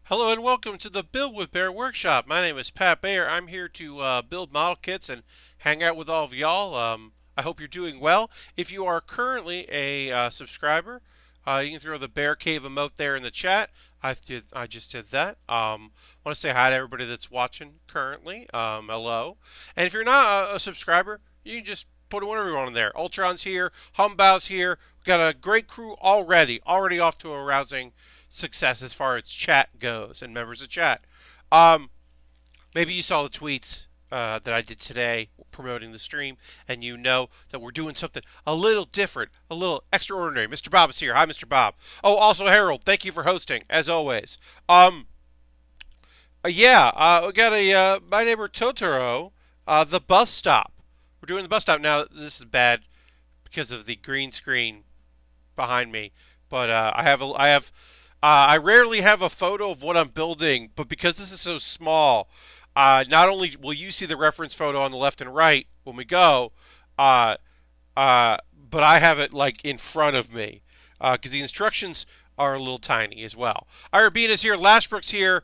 Hello and welcome to the Build with Baer workshop. My name is Pat Baer. I'm here to build model kits and hang out with all of y'all. I hope you're doing well. If you are currently a subscriber, you can throw the Bear Cave emote there in the chat. I just did that. Want to say hi to everybody that's watching currently. Hello. And if you're not a subscriber, you can just put whatever you want in there. Ultron's here. Humbow's here. We've got a great crew already off to a rousing success as far as chat goes and members of chat. Um, Maybe you saw the tweets that I did today promoting the stream, and you know that we're doing something a little different, a little extraordinary. Mr. Bob is here. Hi, Mr. Bob. Oh, also Harold, thank you for hosting as always. We got a my neighbor Totoro, the bus stop. We're doing the bus stop now. This is bad because of the green screen behind me, but I rarely have a photo of what I'm building, but because this is so small, not only will you see the reference photo on the left and right when we go, uh, but I have it like in front of me because the instructions are a little tiny as well. Irabina's here, Lashbrook's here,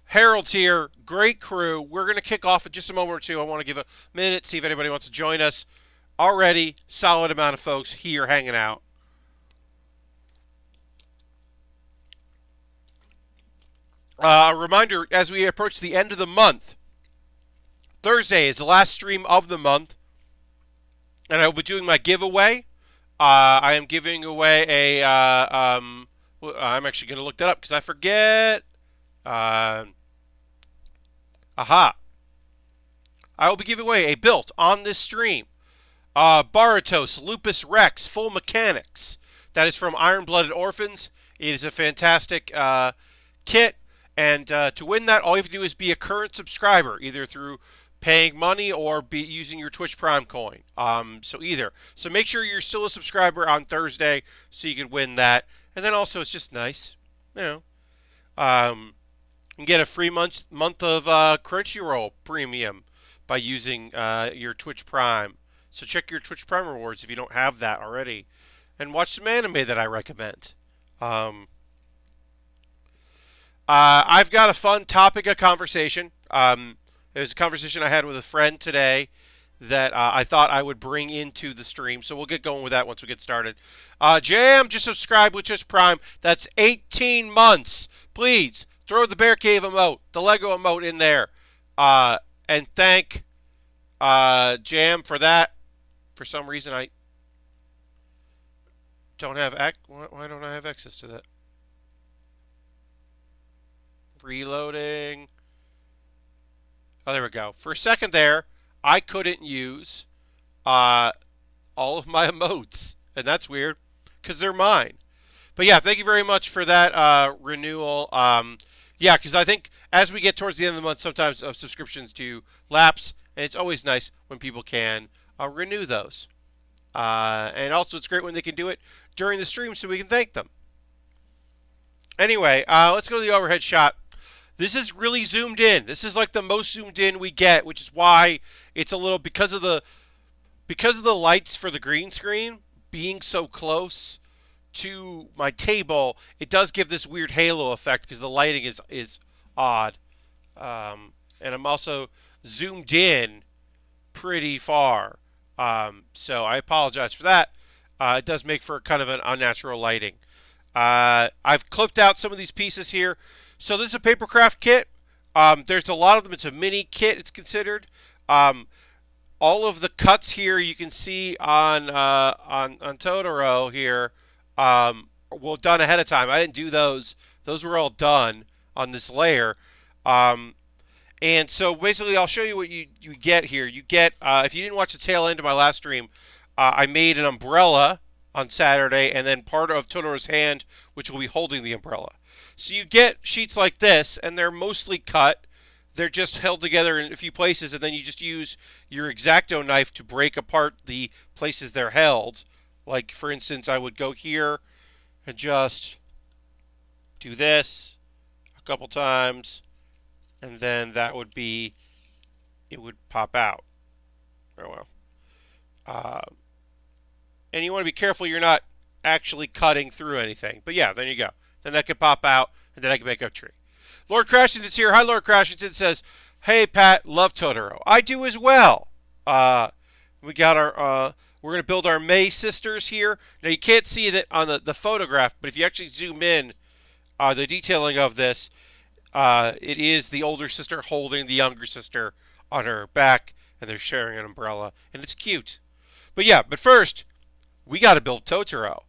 Harold's here, great crew. We're going to kick off in just a moment or two. I want to give a minute, see if anybody wants to join us. Already, solid amount of folks here hanging out. A reminder, as we approach the end of the month, Thursday is the last stream of the month, and I will be doing my giveaway. I am giving away I'm actually going to look that up because I forget. Uh, aha. I will be giving away a built on this stream. Baratos Lupus Rex Full Mechanics. That is from Iron Blooded Orphans. It is a fantastic kit. And to win that, all you have to do is be a current subscriber, either through paying money or be using your Twitch Prime coin. So either. So make sure you're still a subscriber on Thursday so you can win that. And then also, it's just nice, you know. You can get a free month of Crunchyroll Premium by using your Twitch Prime. So check your Twitch Prime rewards if you don't have that already, and watch some anime that I recommend. I've got a fun topic of conversation. It was a conversation I had with a friend today that I thought I would bring into the stream. So we'll get going with that once we get started. Jam, just subscribe with just Prime. That's 18 months. Please throw the Bear Cave emote, the Lego emote in there. And thank Jam for that. For some reason, I don't have why don't I have access to that? Reloading. Oh, there we go. For a second there, I couldn't use all of my emotes, and that's weird because they're mine. But yeah, thank you very much for that renewal. Yeah, because I think as we get towards the end of the month, sometimes subscriptions do lapse, and it's always nice when people can renew those. And also, it's great when they can do it during the stream so we can thank them. Anyway, let's go to the overhead shot. This is really zoomed in. This is like the most zoomed in we get, which is why it's a little because of the lights for the green screen being so close to my table. It does give this weird halo effect because the lighting is odd, and I'm also zoomed in pretty far. So I apologize for that. It does make for kind of an unnatural lighting. I've clipped out some of these pieces here. So this is a papercraft kit. There's a lot of them. It's a mini kit, it's considered. All of the cuts here you can see on Totoro here were done ahead of time. I didn't do those. Those were all done on this layer. And so basically I'll show you what you get here. You get, if you didn't watch the tail end of my last stream, I made an umbrella on Saturday and then part of Totoro's hand, which will be holding the umbrella. So you get sheets like this, and they're mostly cut. They're just held together in a few places, and then you just use your X-Acto knife to break apart the places they're held. Like, for instance, I would go here and just do this a couple times, and then that would be, it would pop out. Oh, well. And you want to be careful you're not actually cutting through anything. But yeah, there you go. Then that could pop out, and then I can make a tree. Lord Crashington is here. Hi, Lord Crashington says, "Hey, Pat, love Totoro. I do as well." Uh, we got our. We're gonna build our May sisters here. Now you can't see that on the photograph, but if you actually zoom in, the detailing of this, it is the older sister holding the younger sister on her back, and they're sharing an umbrella, and it's cute. But yeah, but first we got to build Totoro.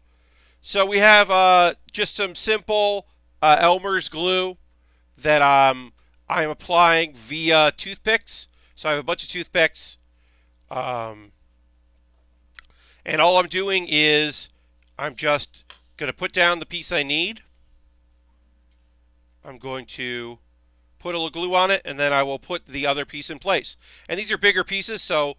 So we have just some simple Elmer's glue that I'm applying via toothpicks. So I have a bunch of toothpicks, um, and all I'm doing is I'm just going to put down the piece I need. I'm going to put a little glue on it, and then I will put the other piece in place. And these are bigger pieces, so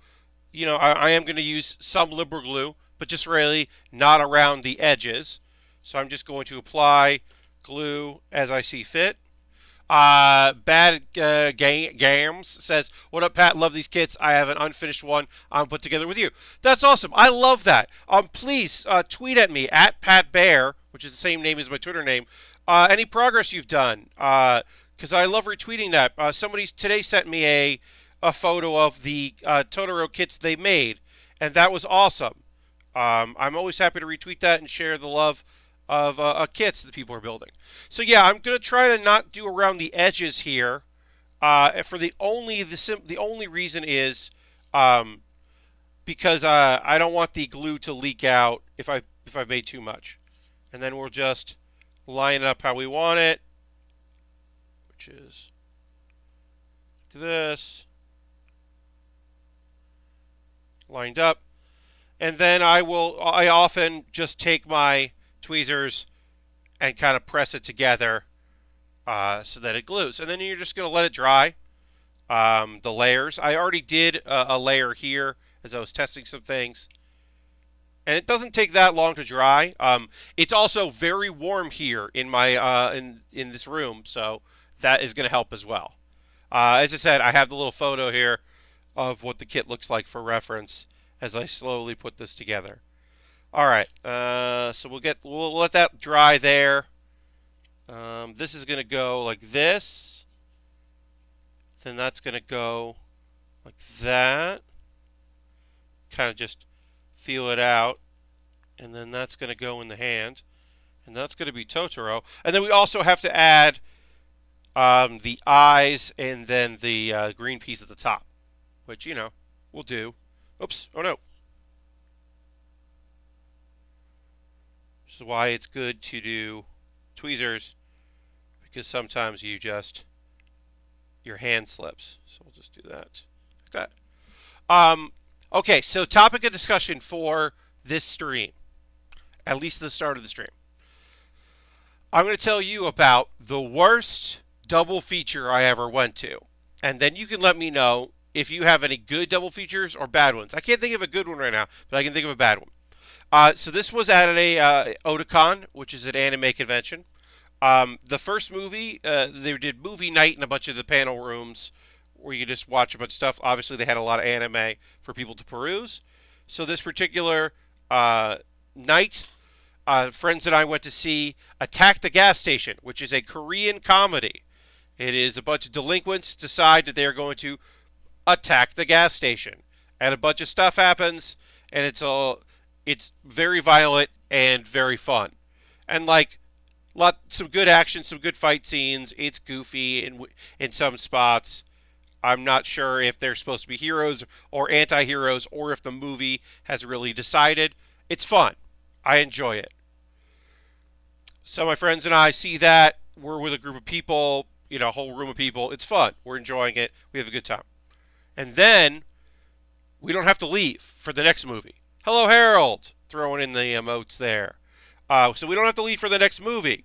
I am going to use some liberal glue, but just really not around the edges. So I'm just going to apply glue as I see fit. Bad Gams says, "What up, Pat? Love these kits. I have an unfinished one I'm put together with you." That's awesome. I love that. Please tweet at me at Pat Baer, which is the same name as my Twitter name. Any progress you've done? Because I love retweeting that. Somebody today sent me a photo of the Totoro kits they made, and that was awesome. I'm always happy to retweet that and share the love of kits that people are building. So yeah, I'm gonna try to not do around the edges here. For the only reason is because I don't want the glue to leak out if I've made too much, and then we'll just line it up how we want it, which is this lined up, and then I often just take my tweezers and kind of press it together so that it glues, and then you're just going to let it dry. The layers, I already did a layer here as I was testing some things, and it doesn't take that long to dry. It's also very warm here in my in this room, so that is going to help as well. As I said, I have the little photo here of what the kit looks like for reference as I slowly put this together. All right, so we'll let that dry there. This is going to go like this. Then that's going to go like that. Kind of just feel it out. And then that's going to go in the hand. And that's going to be Totoro. And then we also have to add the eyes and then the green piece at the top, which, we'll do. Oops. Oh, no. This is why it's good to do tweezers, because sometimes your hand slips. So we'll just do that like that. Okay, so topic of discussion for this stream, at least at the start of the stream. I'm going to tell you about the worst double feature I ever went to, and then you can let me know if you have any good double features or bad ones. I can't think of a good one right now, but I can think of a bad one. So this was at a Otakon, which is an anime convention. The first movie, they did movie night in a bunch of the panel rooms where you could just watch a bunch of stuff. Obviously, they had a lot of anime for people to peruse. So this particular night, friends and I went to see Attack the Gas Station, which is a Korean comedy. It is a bunch of delinquents decide that they are going to attack the gas station, and a bunch of stuff happens, and it's very violent and very fun, and some good action, some good fight scenes. It's goofy in some spots. I'm not sure if they're supposed to be heroes or anti-heroes, or if the movie has really decided. It's fun. I enjoy it. So my friends and I see that. We're with a group of people, a whole room of people. It's fun. We're enjoying it. We have a good time. And then we don't have to leave for the next movie. Hello, Harold. Throwing in the emotes there. So we don't have to leave for the next movie.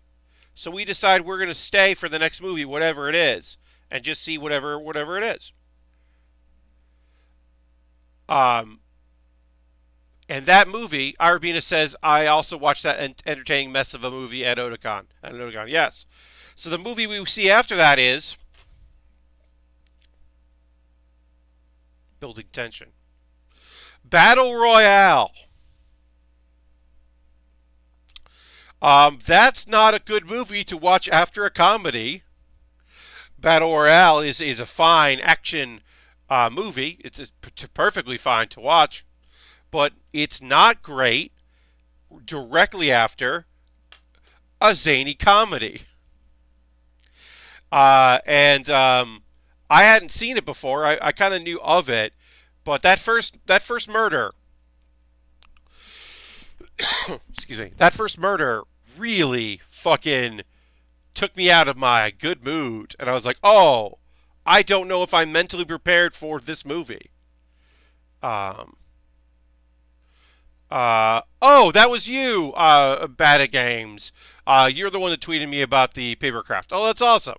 So we decide we're going to stay for the next movie, whatever it is, and just see whatever it is. And that movie, Arabina says, I also watched that entertaining mess of a movie at Otakon. Yes. So the movie we see after that is building tension. Battle Royale. That's not a good movie to watch after a comedy. Battle Royale is a fine action movie. Perfectly fine to watch, but it's not great directly after a zany comedy. And I hadn't seen it before. I kind of knew of it, but that first murder, excuse me, that first murder really fucking took me out of my good mood, and I was like, oh, I don't know if I'm mentally prepared for this movie. Um, oh, that was you, Bad at Games. You're the one that tweeted me about the papercraft. Oh, that's awesome.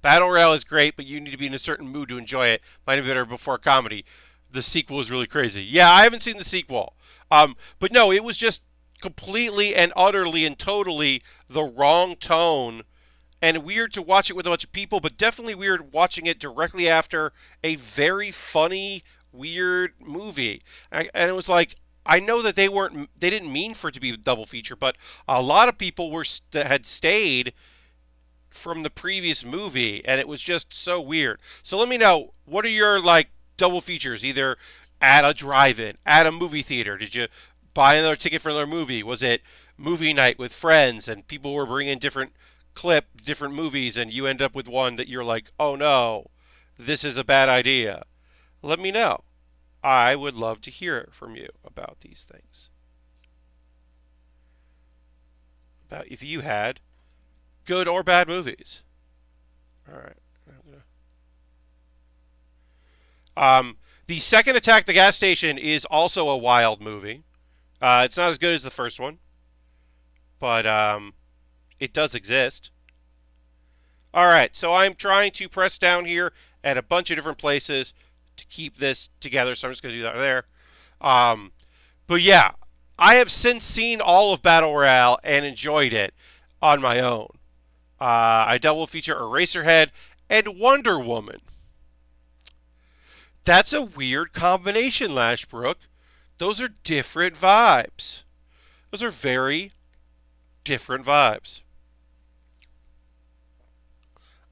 Battle Royale is great, but you need to be in a certain mood to enjoy it. Might have been better before comedy. The sequel is really crazy. Yeah, I haven't seen the sequel. But no, it was just completely and utterly and totally the wrong tone, and weird to watch it with a bunch of people, but definitely weird watching it directly after a very funny, weird movie. And it was like, I know that they didn't mean for it to be a double feature, but a lot of people that had stayed from the previous movie, and it was just so weird. So let me know, what are your like double features? Either at a drive-in, at a movie theater. Did you buy another ticket for another movie? Was it movie night with friends and people were bringing different movies, and you end up with one that you're like, oh no, this is a bad idea? Let me know. I would love to hear from you about these things. About if you had good or bad movies. All right. The second Attack the Gas Station is also a wild movie. It's not as good as the first one, but it does exist. All right, so I'm trying to press down here at a bunch of different places to keep this together, so I'm just going to do that there. But yeah, I have since seen all of Battle Royale and enjoyed it on my own. I double feature Eraserhead and Wonder Woman. That's a weird combination, Lashbrook. Those are different vibes. Those are very different vibes.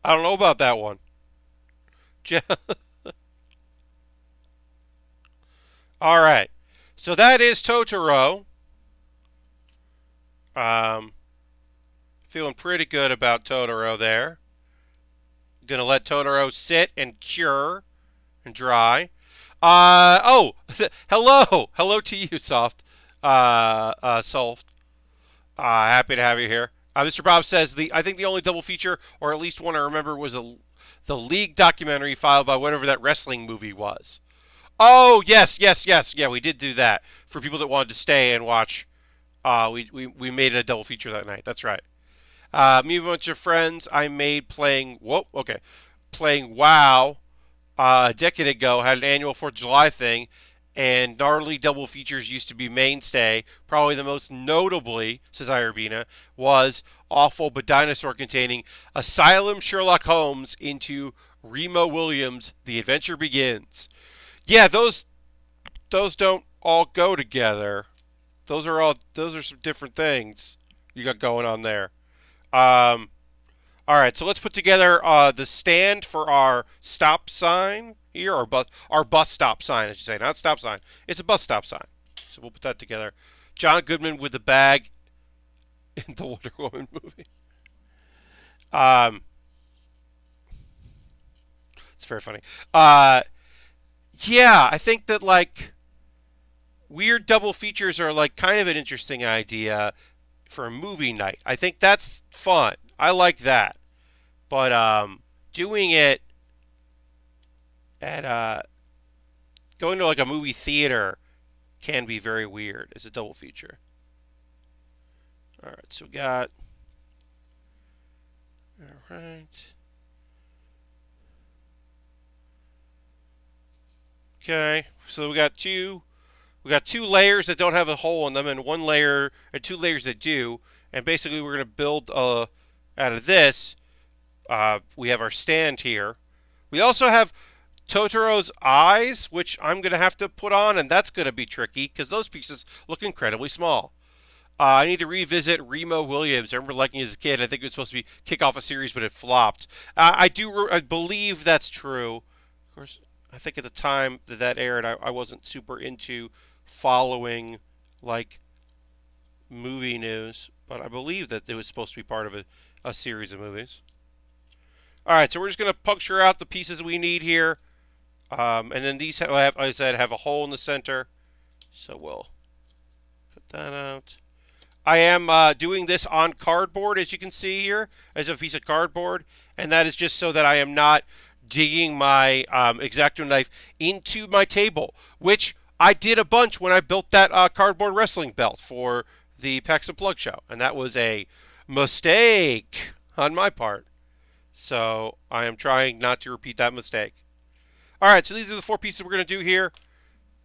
I don't know about that one. All right. So that is Totoro. Feeling pretty good about Totoro there. Gonna let Totoro sit and cure and dry. Oh, hello to you, Soft. Soft. Happy to have you here. Mr. Bob says I think the only double feature, or at least one I remember, was the League documentary filed by whatever that wrestling movie was. Oh yes. Yeah, we did do that for people that wanted to stay and watch. We made it a double feature that night. That's right. Me and a bunch of friends I made playing WoW a decade ago had an annual 4th of July thing, and gnarly double features used to be mainstay. Probably the most notably, says Irabina, was Awful But Dinosaur, containing Asylum Sherlock Holmes into Remo Williams' The Adventure Begins. Yeah, those don't all go together. Those are some different things you got going on there. All right, so let's put together the stand for our stop sign here, our bus stop sign, I should say, not stop sign. It's a bus stop sign. So we'll put that together. John Goodman with the bag in the Wonder Woman movie. It's very funny. Yeah, I think that like weird double features are like kind of an interesting idea for a movie night. I think that's fun. I like that. But doing it at going to like a movie theater can be very weird as a double feature. All right, so we got all right. Okay, so we got two layers that don't have a hole in them, and one layer and two layers that do. And basically, we're going to build out of this. We have our stand here. We also have Totoro's eyes, which I'm going to have to put on, and that's going to be tricky because those pieces look incredibly small. I need to revisit Remo Williams. I remember liking it as a kid. I think it was supposed to be kick off a series, but it flopped. I believe that's true. Of course, I think at the time that that aired, I wasn't super into following like movie news, but I believe that it was supposed to be part of a series of movies. All right, so we're just going to puncture out the pieces we need here. And then these, like I said, have a hole in the center. So we'll cut that out. I am doing this on cardboard, as you can see here, as a piece of cardboard. And that is just so that I am not digging my X-Acto knife into my table, which I did a bunch when I built that cardboard wrestling belt for the Packs and Plug show. And that was a mistake on my part. So I am trying not to repeat that mistake. All right, so these are the 4 pieces we're going to do here.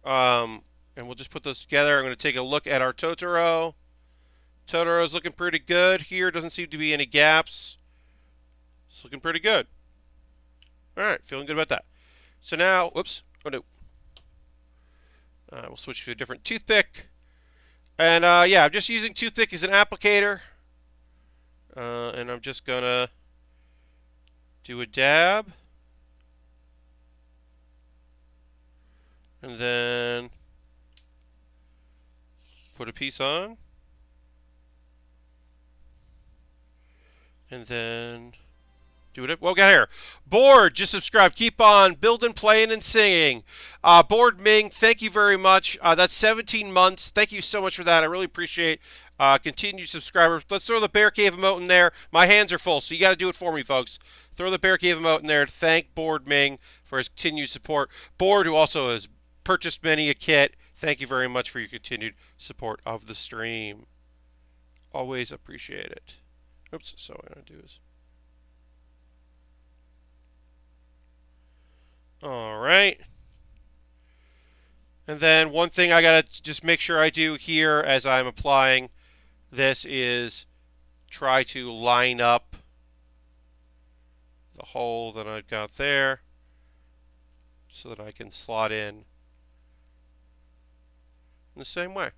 And we'll just put those together. I'm going to take a look at our Totoro. Totoro's looking pretty good here. Doesn't seem to be any gaps. It's looking pretty good. All right, feeling good about that. So now, whoops. Oh, no. We'll switch to a different toothpick. And, yeah, I'm just using toothpick as an applicator. And I'm just going to do a dab. And then put a piece on. And then do it. Well, got here. Board, just subscribe. Keep on building, playing, and singing. Board Ming, thank you very much. That's 17 months. Thank you so much for that. I really appreciate continued subscribers. Let's throw the Bear Cave emote in there. My hands are full, so you got to do it for me, folks. Throw the Bear Cave emote in there. Thank Board Ming for his continued support. Board, who also has purchased many a kit. Thank you very much for your continued support of the stream. Always appreciate it. Oops, so what I'm going to do is... All right. And then one thing I got to just make sure I do here as I'm applying this is try to line up the hole that I've got there so that I can slot in the same way.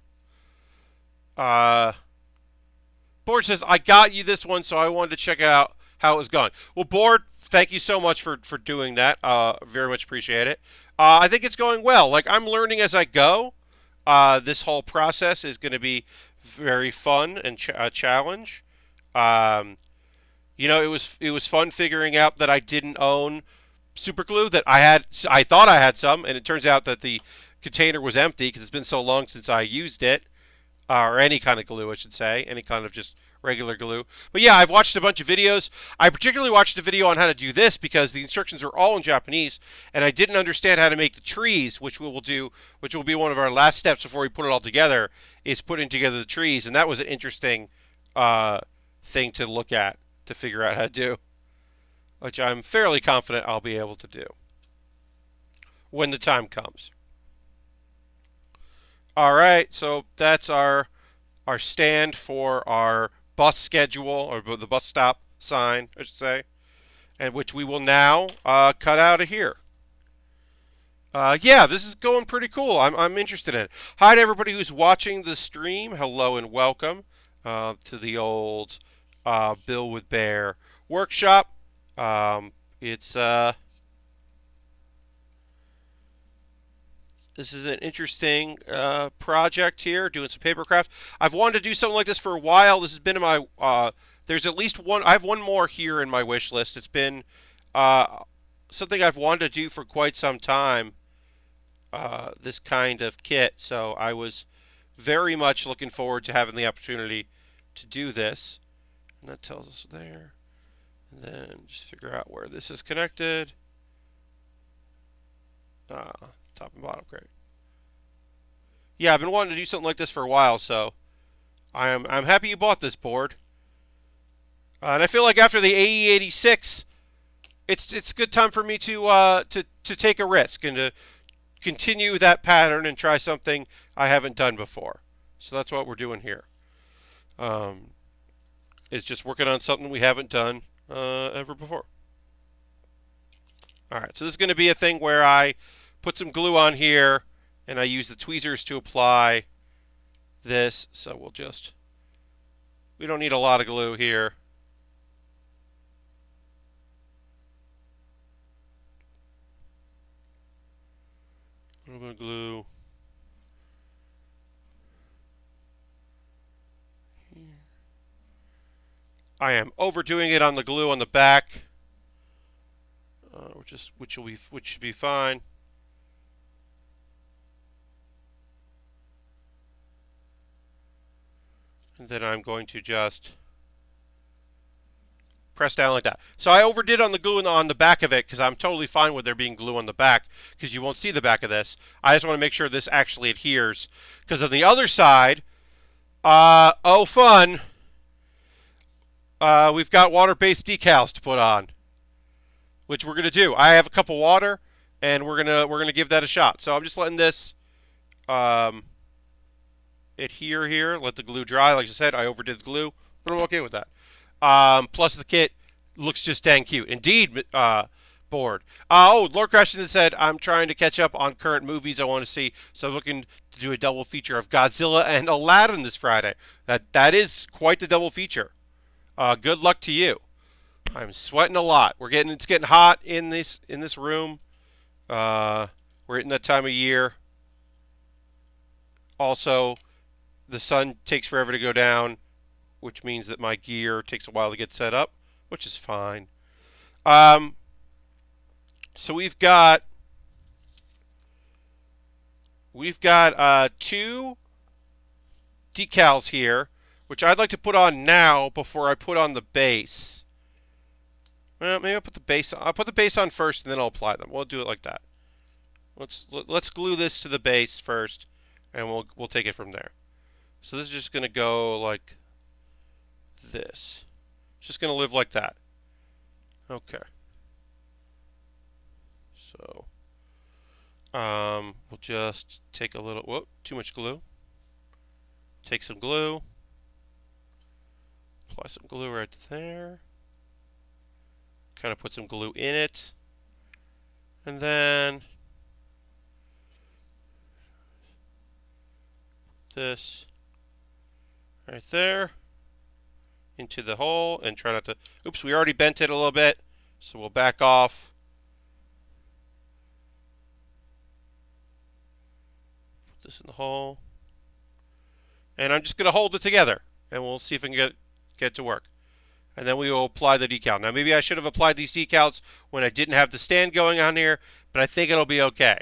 Board says, I got you this one, so I wanted to check out how it was going. Well, Board, thank you so much for doing that. Very much appreciate it. I think it's going well. Like, I'm learning as I go. This whole process is going to be very fun and a challenge. You know, it was fun figuring out that I didn't own super glue, that I thought I had some, and it turns out that the container was empty because it's been so long since I used it. Or any kind of glue, I should say. Any kind of just regular glue. But yeah, I've watched a bunch of videos. I particularly watched a video on how to do this because the instructions are all in Japanese, and I didn't understand how to make the trees, which we will do, which will be one of our last steps before we put it all together, is putting together the trees. And that was an interesting thing to look at, to figure out how to do, which I'm fairly confident I'll be able to do when the time comes. All right, so that's our stand for our bus schedule, or the bus stop sign, I should say, and which we will now cut out of here. Yeah, this is going pretty cool. I'm interested in it. Hi to everybody who's watching the stream. Hello and welcome to the old Bill with Bear workshop. It's This is an interesting project here, doing some papercraft. I've wanted to do something like this for a while. This has been in my, there's at least one, I have one more here in my wish list. It's been something I've wanted to do for quite some time, this kind of kit. So I was very much looking forward to having the opportunity to do this. And that tells us there. And then just figure out where this is connected. Top and bottom, great. Yeah, I've been wanting to do something like this for a while, so I'm happy you bought this board. And I feel like after the AE86, it's a good time for me to take a risk and to continue that pattern and try something I haven't done before. So that's what we're doing here. It's just working on something we haven't done ever before. All right, so this is going to be a thing where I put some glue on here, and I use the tweezers to apply this. So we'll just We don't need a lot of glue here. A little bit of glue. I am overdoing it on the glue on the back, which should be fine. And then I'm going to just press down like that. So I overdid on the glue on the back of it because I'm totally fine with there being glue on the back because you won't see the back of this. I just want to make sure this actually adheres because on the other side, oh fun, we've got water-based decals to put on, which we're gonna do. I have a cup of water, and we're gonna give that a shot. So I'm just letting this adhere here. Let the glue dry. Like I said, I overdid the glue, but I'm okay with that. Plus the kit looks just dang cute. Indeed, bored. Oh, Lord Christian said, I'm trying to catch up on current movies I want to see, so I'm looking to do a double feature of Godzilla and Aladdin this Friday. That is quite the double feature. Good luck to you. I'm sweating a lot. It's getting hot in this room. We're in that time of year. Also, the sun takes forever to go down, which means that my gear takes a while to get set up, which is fine. So we've got two decals here, which I'd like to put on now before I put on the base. Well, maybe I'll put the base on. I'll put the base on first, and then I'll apply them. We'll do it like that. Let's glue this to the base first, and we'll take it from there. So this is just gonna go like this. It's just gonna live like that. Okay. So we'll just take a little. Whoop! Too much glue. Take some glue. Apply some glue right there. Kind of put some glue in it, and then this right there into the hole, and try not to. Oops, we already bent it a little bit, so we'll back off. Put this in the hole, and I'm just going to hold it together, and we'll see if we can get it to work. And then we will apply the decal. Now, maybe I should have applied these decals when I didn't have the stand going on here, but I think it'll be okay.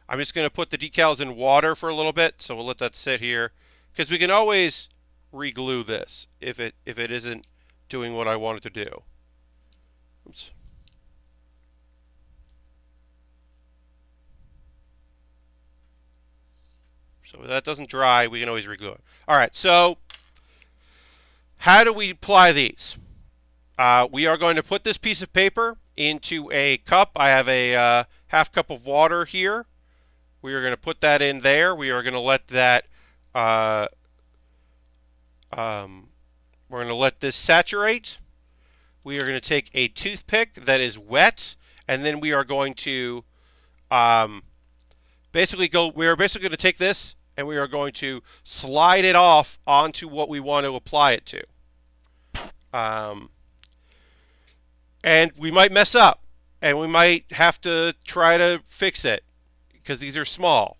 I'm just going to put the decals in water for a little bit, so we'll let that sit here, because we can always re-glue this if it isn't doing what I want it to do. Oops. So if that doesn't dry, we can always re-glue it. All right, so how do we apply these? We are going to put this piece of paper into a cup. I have a half cup of water here. We are going to put that in there. We are going to let that. We're going to let this saturate. We are going to take a toothpick that is wet, and then we are going to basically go. We are basically going to take this, and we are going to slide it off onto what we want to apply it to. And we might mess up, and we might have to try to fix it because these are small,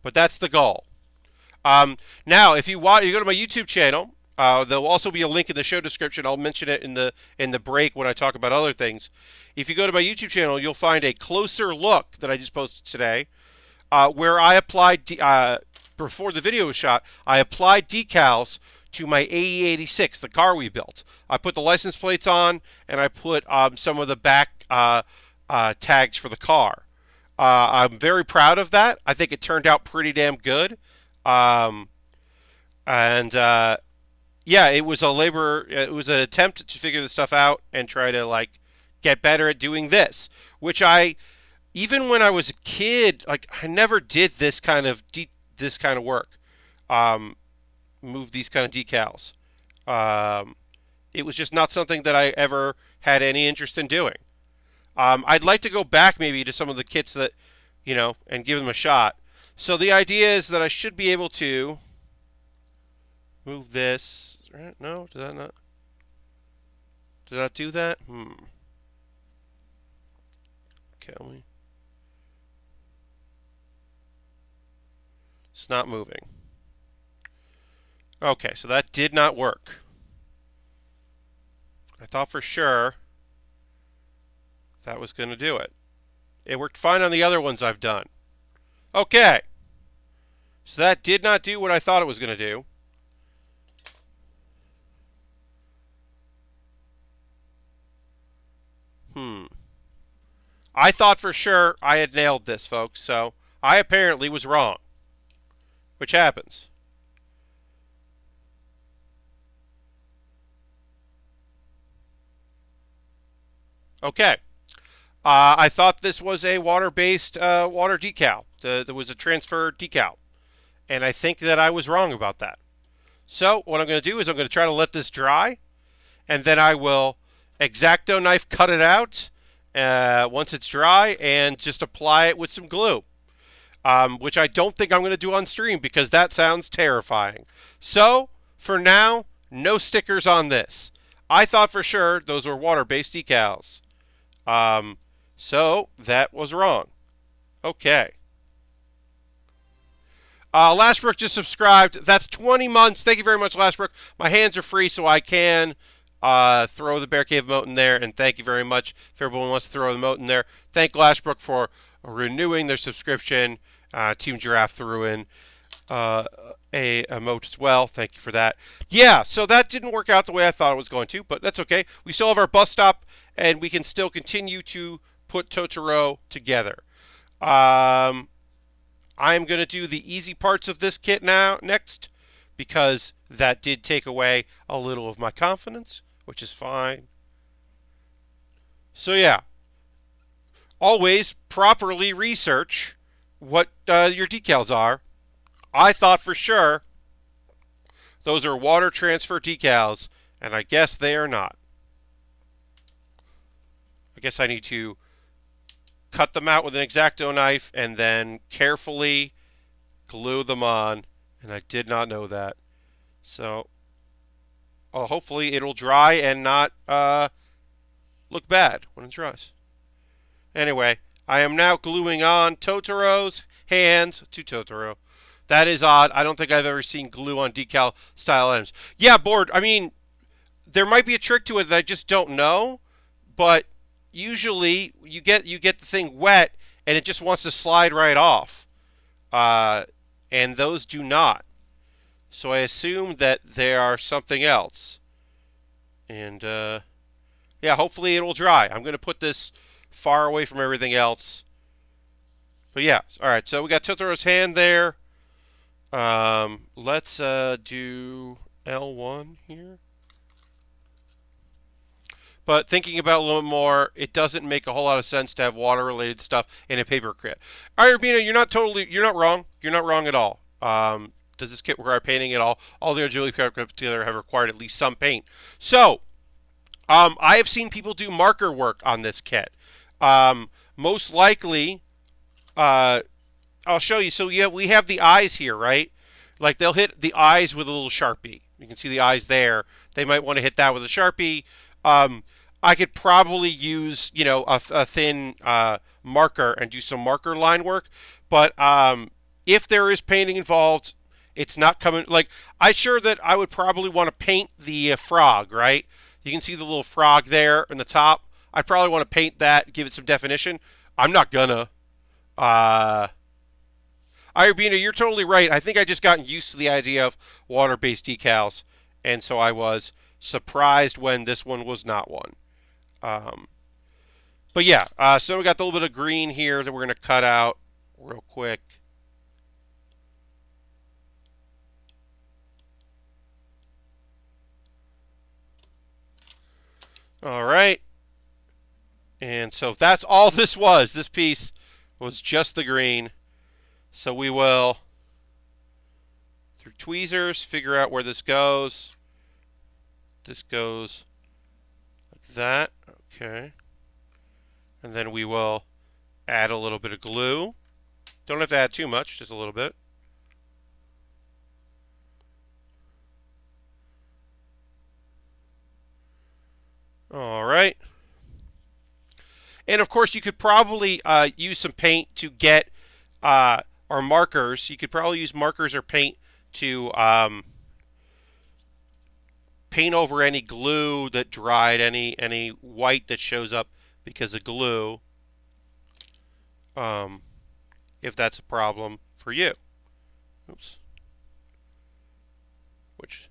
but that's the goal. Now, if you want, you go to my YouTube channel. There'll also be a link in the show description. I'll mention it in the break when I talk about other things. If you go to my YouTube channel, you'll find a closer look that I just posted today, where I applied before the video was shot. I applied decals to my AE86, the car we built. I put the license plates on, and I put some of the back tags for the car. I'm very proud of that. I think it turned out pretty damn good. Yeah, it was it was an attempt to figure this stuff out and try to like get better at doing this, which even when I was a kid, like I never did this kind of work. Move these kind of decals. It was just not something that I ever had any interest in doing. I'd like to go back maybe to some of the kits that, and give them a shot. So the idea is that I should be able to move this right? No, did that not? Did I do that? Okay, it's not moving. Okay, so that did not work. I thought for sure that was going to do it. It worked fine on the other ones I've done. Okay. So that did not do what I thought it was going to do. I thought for sure I had nailed this, folks, so I apparently was wrong. Which happens. Okay. I thought this was a water-based water decal. There was a transfer decal. And I think that I was wrong about that. So what I'm going to do is I'm going to try to let this dry. And then I will X-Acto knife cut it out once it's dry and just apply it with some glue. Which I don't think I'm going to do on stream because that sounds terrifying. So, for now, no stickers on this. I thought for sure those were water-based decals. So, that was wrong. Okay. Lashbrook just subscribed. That's 20 months. Thank you very much, Lashbrook. My hands are free, so I can throw the Bear Cave emote in there. And thank you very much if everyone wants to throw the emote in there. Thank Lashbrook for renewing their subscription. Team Giraffe threw in a emote as well. Thank you for that. Yeah, so that didn't work out the way I thought it was going to, but that's okay. We still have our bus stop, and we can still continue to put Totoro together. I'm going to do the easy parts of this kit next, because that did take away a little of my confidence, which is fine. So yeah, always properly research what your decals are. I thought for sure those are water transfer decals, and I guess they are not. I guess I need to cut them out with an X-Acto knife and then carefully glue them on, and I did not know that. So hopefully it'll dry and not look bad when it dries. Anyway, I am now gluing on Totoro's hands to Totoro. That is odd. I don't think I've ever seen glue on decal style items. Yeah, Board. I mean, there might be a trick to it that I just don't know, but usually you get the thing wet and it just wants to slide right off. And those do not. So I assume that they are something else. And yeah, hopefully it will dry. I'm going to put this far away from everything else. But yeah, all right. So we got Totoro's hand there. Let's do L1 here. But thinking about it a little more, it doesn't make a whole lot of sense to have water-related stuff in a paper kit. All right, Urbina, you're not wrong. You're not wrong at all. Does this kit require painting at all? All the agility paper kits together have required at least some paint. So, I have seen people do marker work on this kit. Most likely, I'll show you. So yeah, we have the eyes here, right? Like they'll hit the eyes with a little Sharpie. You can see the eyes there. They might want to hit that with a Sharpie. I could probably use, a thin marker and do some marker line work. But if there is painting involved, it's not coming. Like, I'm sure that I would probably want to paint the frog, right? You can see the little frog there in the top. I'd probably want to paint that, give it some definition. I'm not gonna. Irbina, you're totally right. I think I just gotten used to the idea of water-based decals, and so I was surprised when this one was not one. But yeah, so we got a little bit of green here that we're going to cut out real quick. All right. And so that's all this was. This piece was just the green. So we will, through tweezers, figure out where this goes. This goes like that. Okay. And then we will add a little bit of glue. Don't have to add too much, just a little bit. All right. And of course, you could probably use some paint to get, or markers. You could probably use markers or paint to paint over any glue that dried, any white that shows up because of glue, um, if that's a problem for you. Oops. Which,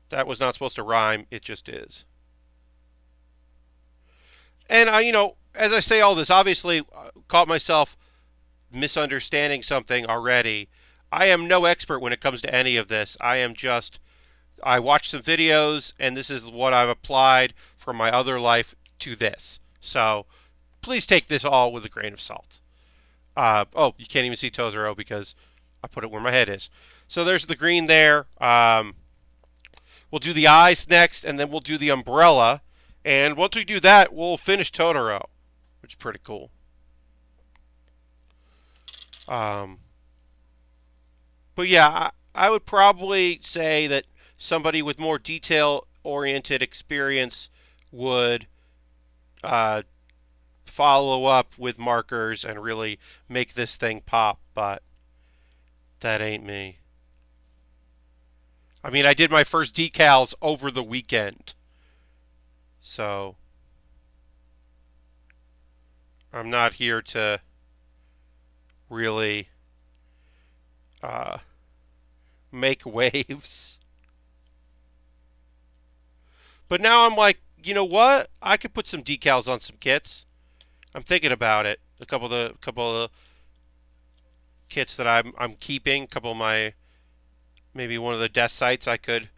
that was not supposed to rhyme. It just is. And as I say all this, obviously caught myself misunderstanding something already. I am no expert when it comes to any of this. I watched some videos, and this is what I've applied from my other life to this. So please take this all with a grain of salt. Oh, you can't even see Totoro because I put it where my head is. So there's the green there. We'll do the eyes next, and then we'll do the umbrella. And once we do that, we'll finish Totoro, which is pretty cool. But yeah, I would probably say that somebody with more detail-oriented experience would follow up with markers and really make this thing pop, but that ain't me. I mean, I did my first decals over the weekend, so I'm not here to really make waves. But now I'm like, you know what? I could put some decals on some kits. I'm thinking about it. A couple of the kits that I'm keeping. A couple of my, maybe one of the desk sites I could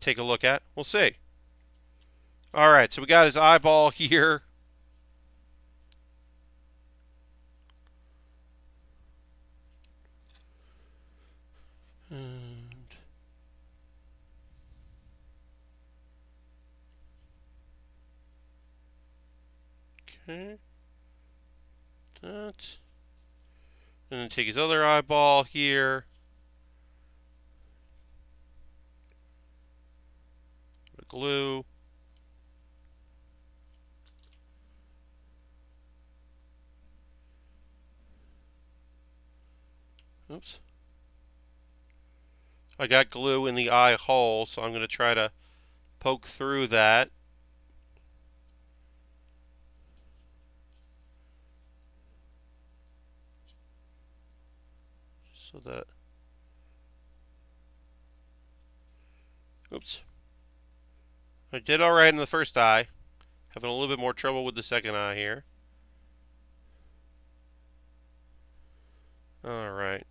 take a look at. We'll see. All right, so we got his eyeball here. And okay. That. And then take his other eyeball here. Glue. Oops. I got glue in the eye hole, so I'm going to try to poke through that. So that. Oops. I did alright in the first eye. Having a little bit more trouble with the second eye here. Alright.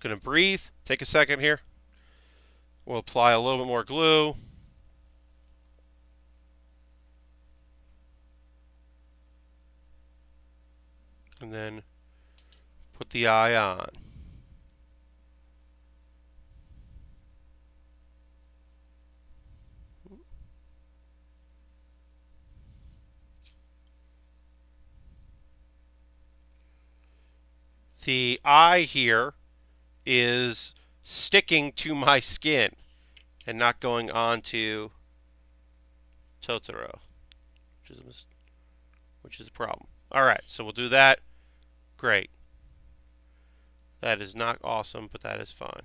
Gonna breathe. Take a second here. We'll apply a little bit more glue. And then put the eye on. The eye here is sticking to my skin and not going onto Totoro, which is a problem. All right, so we'll do that. Great. That is not awesome, but that is fine.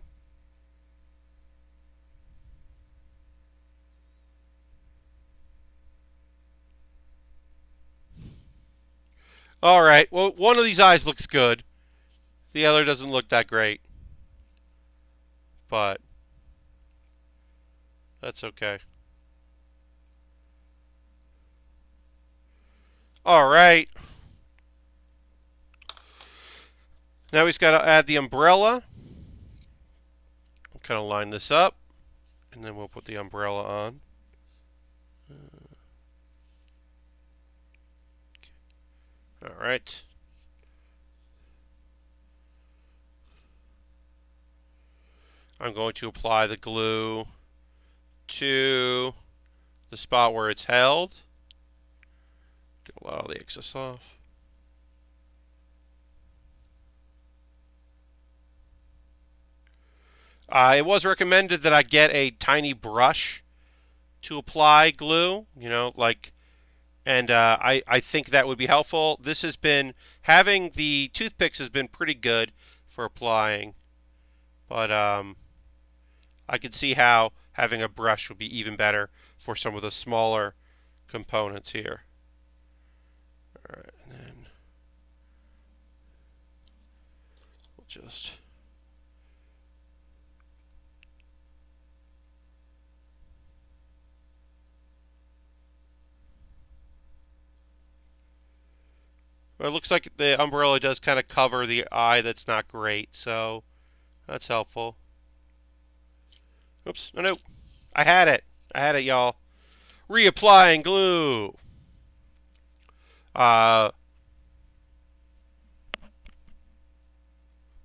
All right, well, one of these eyes looks good. The other doesn't look that great. But that's okay. All right. Now he's got to add the umbrella. Kind of line this up, and then we'll put the umbrella on. All right. I'm going to apply the glue to the spot where it's held. Get a lot of the excess off. It was recommended that I get a tiny brush to apply glue, and I think that would be helpful. This has been, having the toothpicks has been pretty good for applying, but I could see how having a brush would be even better for some of the smaller components here. All right, and then we'll just... Well, it looks like the umbrella does kind of cover the eye. That's not great, so that's helpful. Oops, no, no. I had it. I had it, y'all. Reapplying glue.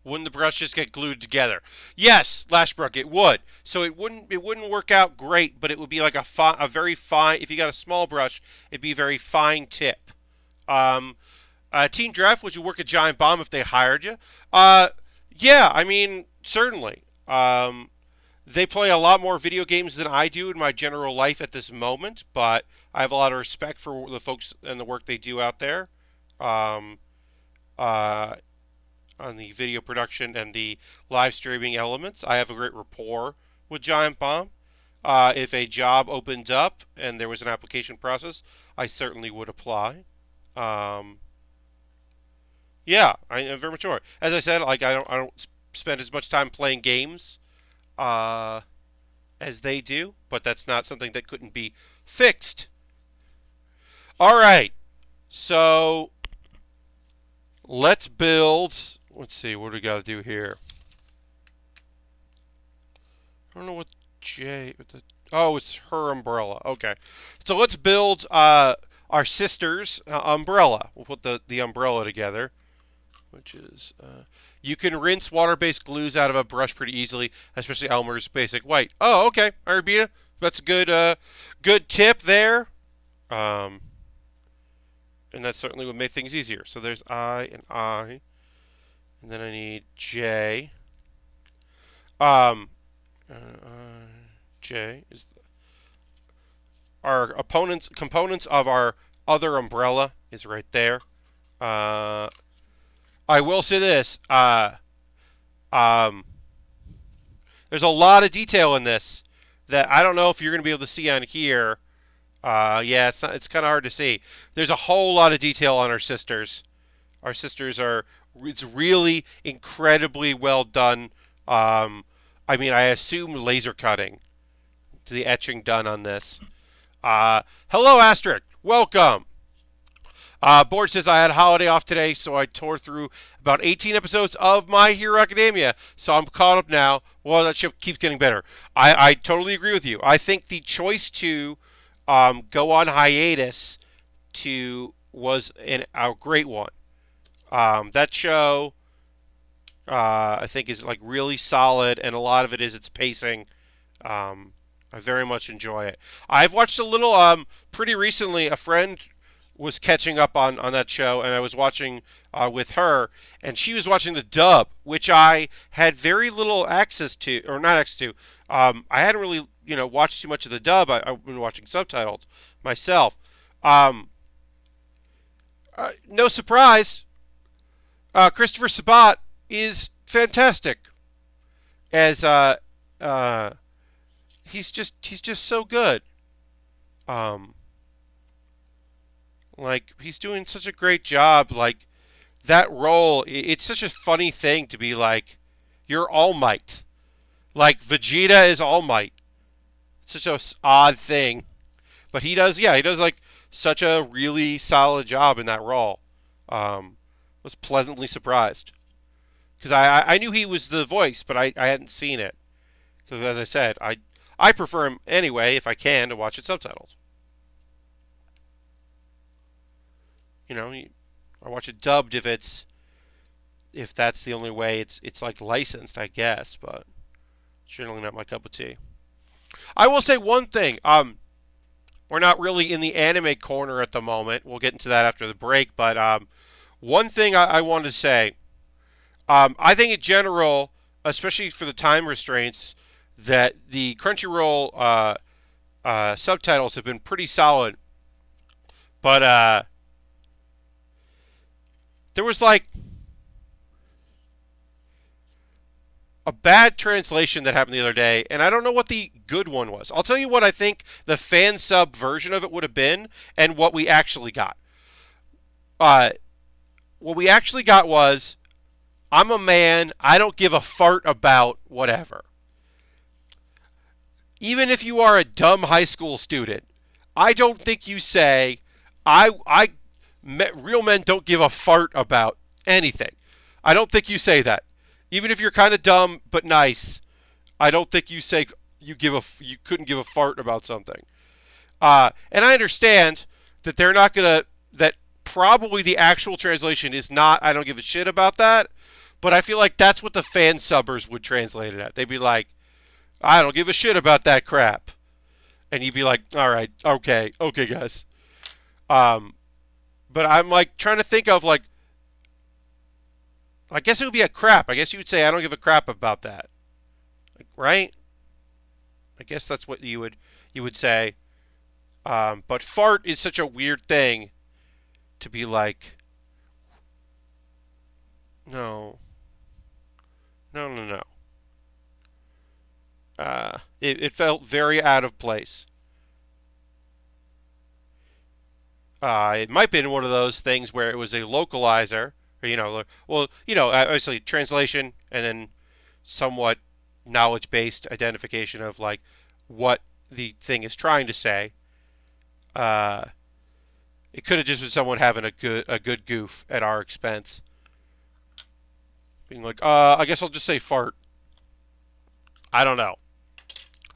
Wouldn't the brush just get glued together? Yes, Lashbrook, it would. So it wouldn't work out great, but it would be like a very fine. If you got a small brush, it'd be a very fine tip. Team Draft, would you work a giant bomb if they hired you? Yeah, I mean, certainly. They play a lot more video games than I do in my general life at this moment, but I have a lot of respect for the folks and the work they do out there um, on the video production and the live streaming elements. I have a great rapport with Giant Bomb. If a job opened up and there was an application process, I certainly would apply. Yeah, I am very mature. As I said, like I don't spend as much time playing games uh, as they do, but that's not something that couldn't be fixed. All right, so let's build. Let's see, what do we got to do here? I don't know what oh, it's her umbrella. Okay, so let's build our sister's umbrella. We'll put the umbrella together, which is you can rinse water-based glues out of a brush pretty easily, especially Elmer's Basic White. Oh, okay, Arabita, that's a good tip there. And that certainly would make things easier. So there's I, and then I need J. J is our components of our other umbrella is right there. I will say this. There's a lot of detail in this that I don't know if you're going to be able to see on here. Yeah, it's kind of hard to see. There's a whole lot of detail on our sisters. Our sisters it's really incredibly well done. I mean, I assume laser cutting to the etching done on this. Hello, Asterisk. Welcome. Board says I had a holiday off today, so I tore through about 18 episodes of My Hero Academia. So I'm caught up now. Well, that ship keeps getting better. I totally agree with you. I think the choice to go on hiatus was a great one. That show, I think, is like really solid, and a lot of it is its pacing. I very much enjoy it. I've watched a little, pretty recently. A friend was catching up on that show, and I was watching with her, and she was watching the dub, which I had very little access to, or not access to. I hadn't really, watched too much of the dub. I've been watching subtitled myself. No surprise, Christopher Sabat is fantastic as he's just so good. Like, he's doing such a great job. Like, that role, it's such a funny thing to be like, you're All Might. Like, Vegeta is All Might. It's such an odd thing. But he does like such a really solid job in that role. Was pleasantly surprised. Because I knew he was the voice, but I hadn't seen it. Because as I said, I prefer him anyway, if I can, to watch it subtitled. I watch it dubbed if that's the only way. It's like licensed, I guess, but generally not my cup of tea. I will say one thing. We're not really in the anime corner at the moment. We'll get into that after the break. But one thing I want to say, I think in general, especially for the time restraints, that the Crunchyroll subtitles have been pretty solid. But there was like a bad translation that happened the other day, and I don't know what the good one was. I'll tell you what I think the fan sub version of it would have been, and what we actually got. Uh, what we actually got was, I'm a man, I don't give a fart about whatever. Even if you are a dumb high school student, I don't think you say, real men don't give a fart about anything. I don't think you say that. Even if you're kind of dumb but nice, I don't think you say you couldn't give a fart about something. And I understand that they're not gonna, that probably the actual translation is not, I don't give a shit about that, but I feel like that's what the fan subbers would translate it at. They'd be like, I don't give a shit about that crap. And you'd be like, all right, okay, guys. But I'm like trying to think of like, I guess it would be a crap. I guess you would say, I don't give a crap about that. Like, right? I guess that's what you would say. But fart is such a weird thing to be like, no. It felt very out of place. It might have been one of those things where it was a localizer, or, obviously translation and then somewhat knowledge-based identification of like what the thing is trying to say. It could have just been someone having a good goof at our expense, being like, I guess I'll just say fart. I don't know.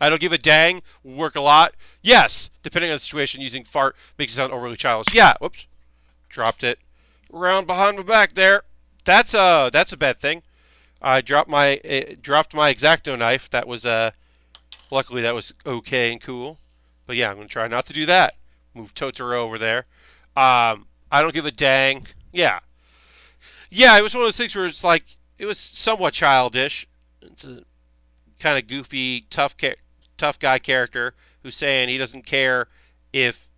I don't give a dang. Will work a lot. Yes, depending on the situation, using fart makes it sound overly childish. Yeah, whoops, dropped it around behind my back there. That's a bad thing. I dropped my X-Acto knife. That was luckily that was okay and cool. But yeah, I'm gonna try not to do that. Move Totoro over there. I don't give a dang. Yeah, it was one of those things where it's like it was somewhat childish. It's a kind of goofy, tough guy character who's saying he doesn't care if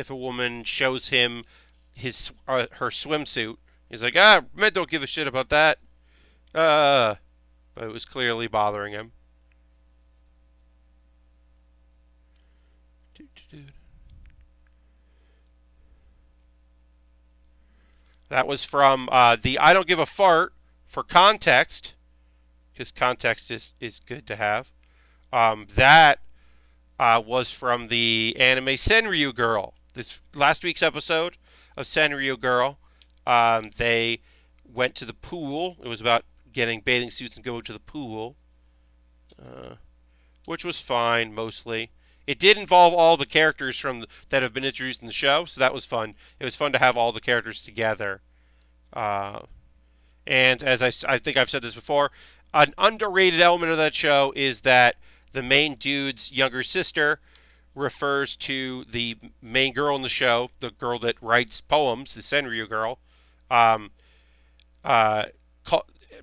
a woman shows him her swimsuit. He's like, men don't give a shit about that. But it was clearly bothering him. That was from the I Don't Give a Fart for context, because context is good to have. That was from the anime Senryu Girl. This last week's episode of Senryu Girl. They went to the pool. It was about getting bathing suits and going to the pool, which was fine mostly. It did involve all the characters that have been introduced in the show, so that was fun. It was fun to have all the characters together. And as I think I've said this before, an underrated element of that show is that the main dude's younger sister refers to the main girl in the show, the girl that writes poems, the Senryu girl,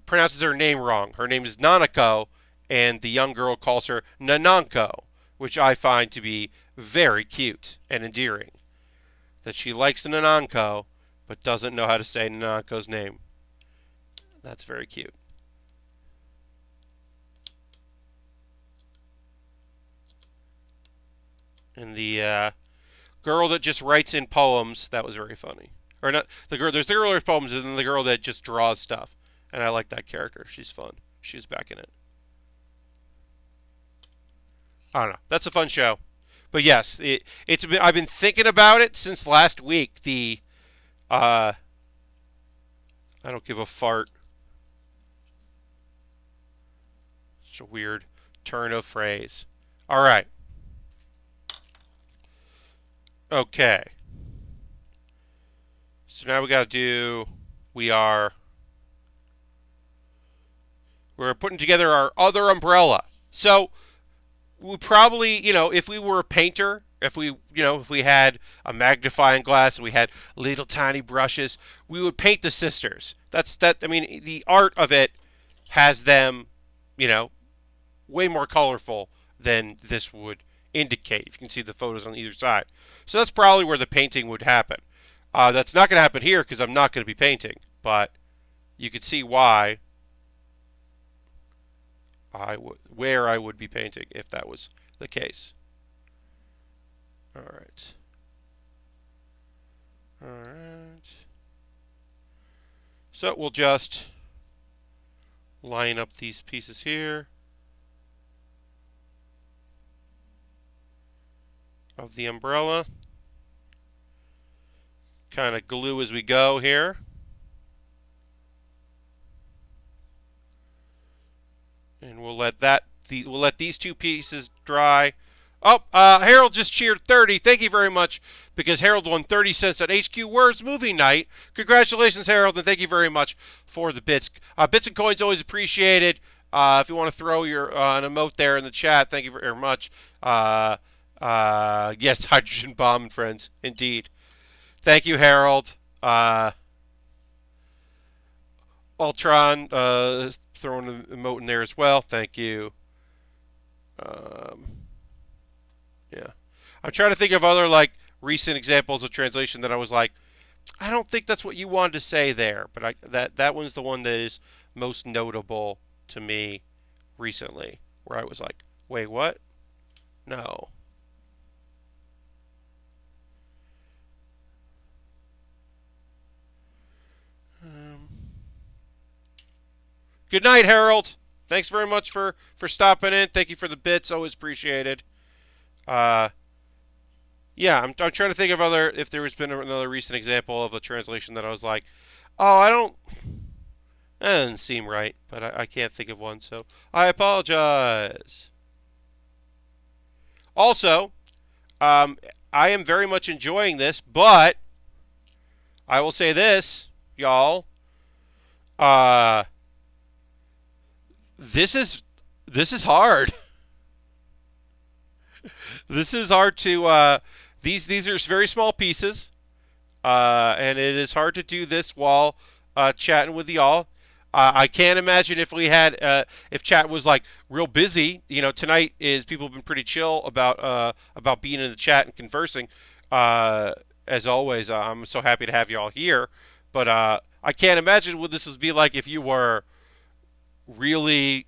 pronounces her name wrong. Her name is Nanako, and the young girl calls her Nananko, which I find to be very cute and endearing. That she likes Nananko, but doesn't know how to say Nananko's name. That's very cute. And the girl that just writes in poems, that was very funny. Or not the girl. There's the girl who writes poems, and then the girl that just draws stuff. And I like that character. She's fun. She's back in it. I don't know. That's a fun show. But yes, I've been thinking about it since last week. The I don't give a fart. Such a weird turn of phrase. All right. Okay. So now we got to do. We're putting together our other umbrella. So we probably, if we were a painter, if we had a magnifying glass and we had little tiny brushes, we would paint the sisters. I mean, the art of it has them, you know, way more colorful than this would indicate. If you can see the photos on either side. So that's probably where the painting would happen. That's not going to happen here because I'm not going to be painting, but you could see why where I would be painting if that was the case. All right. All right. So we'll just line up these pieces here of the umbrella. Kind of glue as we go here. And we'll let these two pieces dry. Oh, Harold just cheered 30. Thank you very much, because Harold won 30 cents at HQ Words Movie Night. Congratulations, Harold, and thank you very much for the bits. Bits and coins always appreciated. If you want to throw your an emote there in the chat, thank you very much. Yes, hydrogen bomb, friends, indeed. Thank you, Harold. Ultron, throwing an emote in there as well. Thank you. Yeah. I'm trying to think of other like recent examples of translation that I was like, I don't think that's what you wanted to say there, but that one's the one that is most notable to me recently, where I was like, wait, what? No. Good night, Harold. Thanks very much for stopping in. Thank you for the bits. Always appreciated. Yeah, I'm trying to think of if there has been another recent example of a translation that I was like, oh, that doesn't seem right, but I can't think of one, so I apologize. Also, I am very much enjoying this, but I will say this, y'all. This is hard. This is hard to. These are very small pieces, and it is hard to do this while chatting with y'all. I can't imagine if we had if chat was like real busy. You know, tonight is people have been pretty chill about being in the chat and conversing. As always, I'm so happy to have y'all here. But I can't imagine what this would be like if you were really,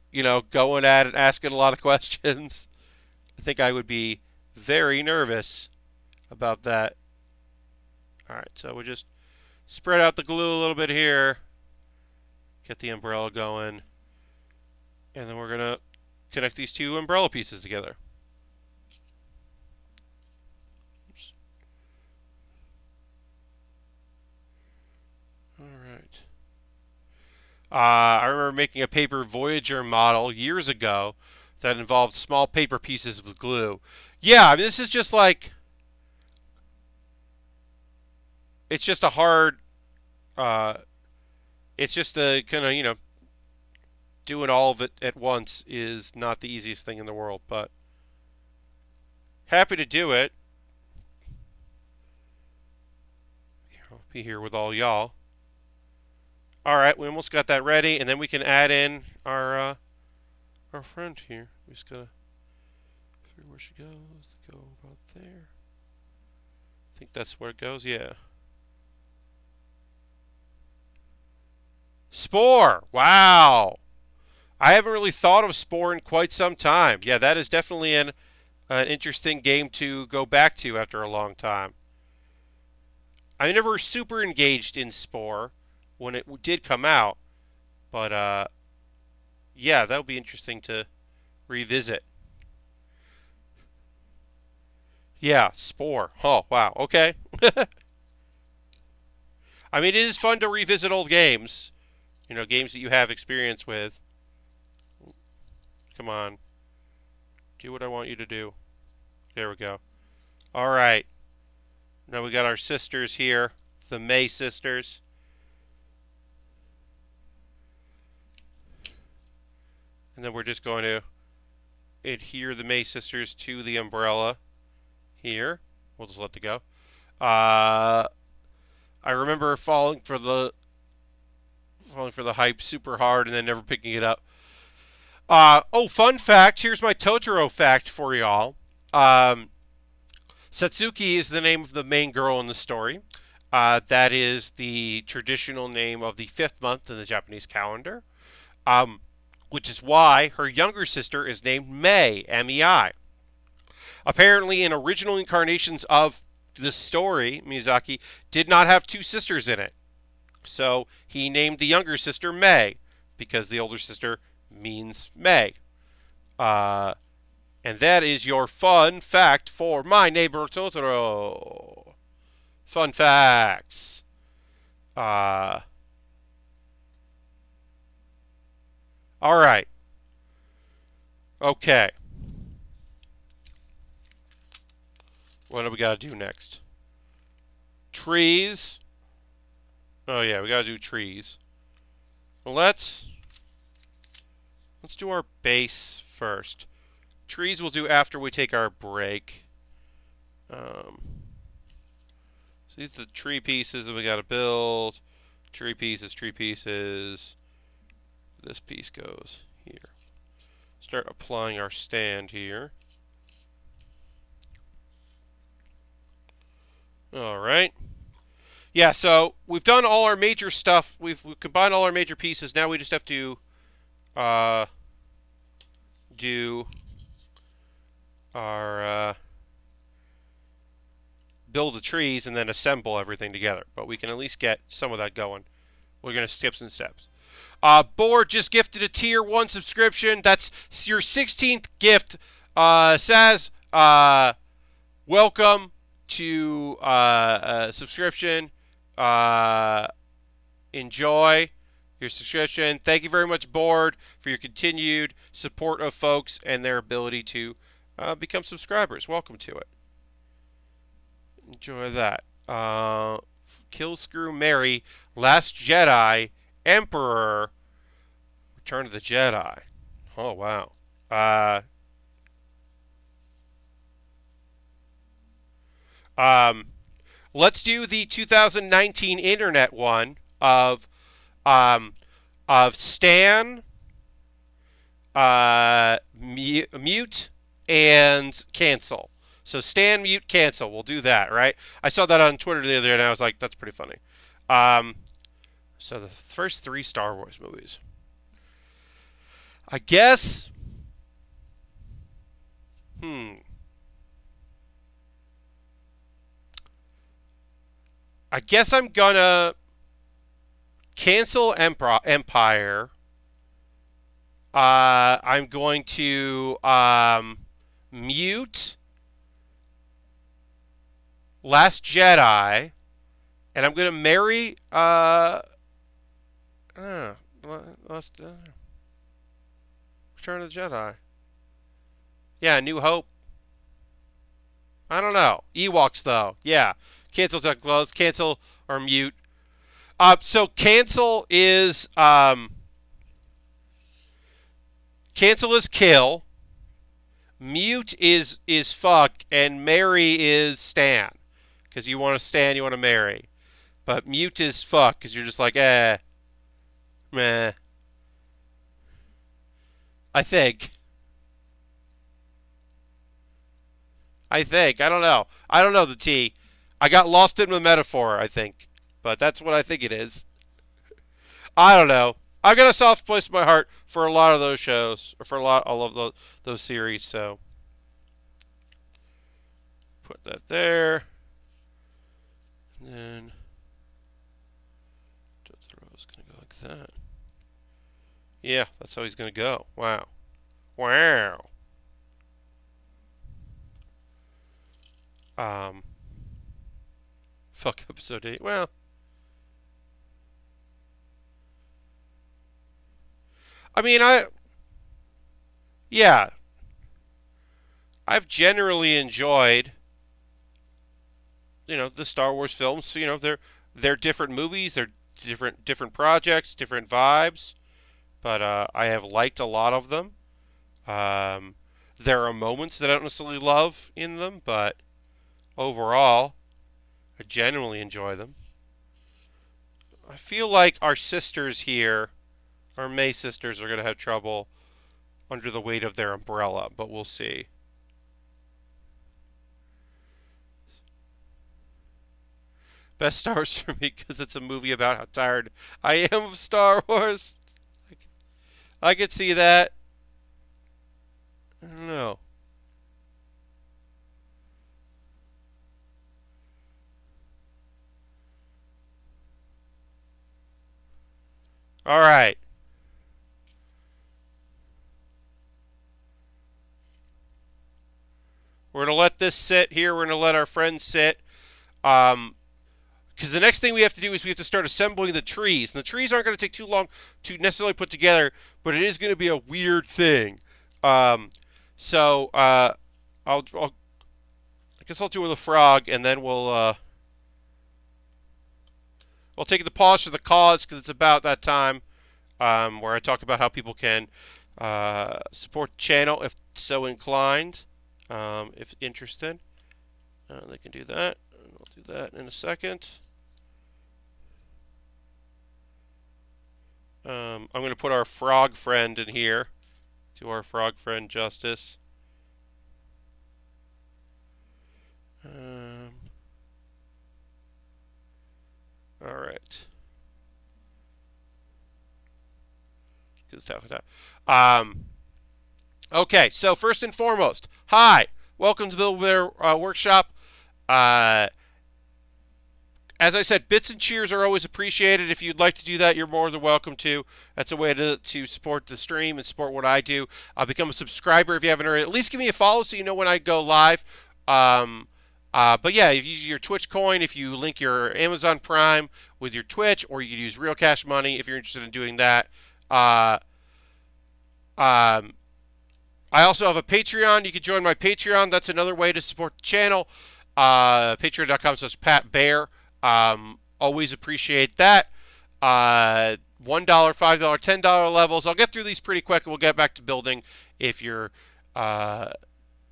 going at it, asking a lot of questions. I think I would be very nervous about that. All right, so we'll just spread out the glue a little bit here. Get the umbrella going. And then we're going to connect these two umbrella pieces together. Oops. All right. I remember making a paper Voyager model years ago that involved small paper pieces with glue. Yeah, I mean, this is just like, it's just a hard, it's just a kind of, doing all of it at once is not the easiest thing in the world, but happy to do it. I'll be here with all y'all. All right, we almost got that ready, and then we can add in our friend here. We just gotta figure where she goes. Go about there. I think that's where it goes. Yeah. Spore. Wow. I haven't really thought of Spore in quite some time. Yeah, that is definitely an interesting game to go back to after a long time. I never super engaged in Spore when it did come out, but yeah, that would be interesting to revisit. Yeah, Spore. Oh, wow. Okay. I mean, it is fun to revisit old games. Games that you have experience with. Come on. Do what I want you to do. There we go. All right. Now we got our sisters here, the May sisters. And then we're just going to adhere the May sisters to the umbrella here. We'll just let it go. I remember falling for the falling for the hype super hard and then never picking it up. Fun fact. Here's my Totoro fact for y'all. Um, Satsuki is the name of the main girl in the story. That is the traditional name of the fifth month in the Japanese calendar, which is why her younger sister is named Mei, M-E-I. Apparently, in original incarnations of the story, Miyazaki did not have two sisters in it. So he named the younger sister Mei because the older sister means May. Uh, and that is your fun fact for My Neighbor Totoro. Fun facts. All right. Okay. What do we got to do next? Trees. Oh yeah, we got to do trees. Well, let's do our base first. Trees we'll do after we take our break. So these are the tree pieces that we got to build. Tree pieces, tree pieces. This piece goes here. Start applying our stand here. All right. Yeah, so we've done all our major stuff. We've combined all our major pieces. Now we just have to do our build the trees and then assemble everything together. But we can at least get some of that going. We're going to skip some steps. Board just gifted a tier 1 subscription. That's your 16th gift. Says, welcome to subscription. Enjoy your subscription. Thank you very much, Board, for your continued support of folks and their ability to become subscribers. Welcome to it. Enjoy that. Kill Screw Mary, Last Jedi, Emperor, Return of the Jedi. Oh, wow. Let's do the 2019 internet one of Stan, mute, and cancel. So Stan, mute, cancel. We'll do that, right? I saw that on Twitter the other day, and I was like, that's pretty funny. So the first 3 Star Wars movies. I guess. I guess I'm gonna cancel Empire. I'm going to mute Last Jedi, and I'm gonna marry Return of the Jedi. Yeah, New Hope. I don't know. Ewoks though. Yeah. Cancel tech gloves. Cancel or mute. So cancel is kill. Mute is fuck, and marry is stan. Because you want to stan, you want to marry. But mute is fuck, because you're just like, meh. I think. I don't know. I don't know the T. I got lost in the metaphor, I think. But that's what I think it is. I don't know. I've got a soft place in my heart for a lot of those shows, or for all of those series, so put that there. And then Totoro's going to go like that. Yeah, that's how he's going to go. Wow. Wow. Fuck episode 8. Well, I mean, yeah, I've generally enjoyed, the Star Wars films. So, they're different movies, they're different projects, different vibes, but I have liked a lot of them. There are moments that I don't necessarily love in them, but overall, I genuinely enjoy them. I feel like our sisters here, our May sisters, are going to have trouble under the weight of their umbrella, but we'll see. Best Star Wars for me because it's a movie about how tired I am of Star Wars. I could see that. I don't know. All right. We're going to let this sit here. We're going to let our friends sit. Because the next thing we have to do is we have to start assembling the trees. And the trees aren't going to take too long to necessarily put together, but it is going to be a weird thing. So I guess I'll do with a frog, and then we'll take the pause for the cause because it's about that time where I talk about how people can support the channel if so inclined, if interested. They can do that. I'll do that in a second. I'm going to put our frog friend in here. Do our frog friend justice. All right. Okay, so first and foremost, hi. Welcome to Build Baer Workshop. As I said, bits and cheers are always appreciated. If you'd like to do that, you're more than welcome to. That's a way to support the stream and support what I do. Become a subscriber if you haven't already. At least give me a follow so you know when I go live. But yeah, if you use your Twitch coin, if you link your Amazon Prime with your Twitch, or you can use real cash money if you're interested in doing that. I also have a Patreon. You can join my Patreon. That's another way to support the channel. Patreon.com/PatBaer. Always appreciate that. $1, $5, $10 levels. I'll get through these pretty quick, and we'll get back to building if you're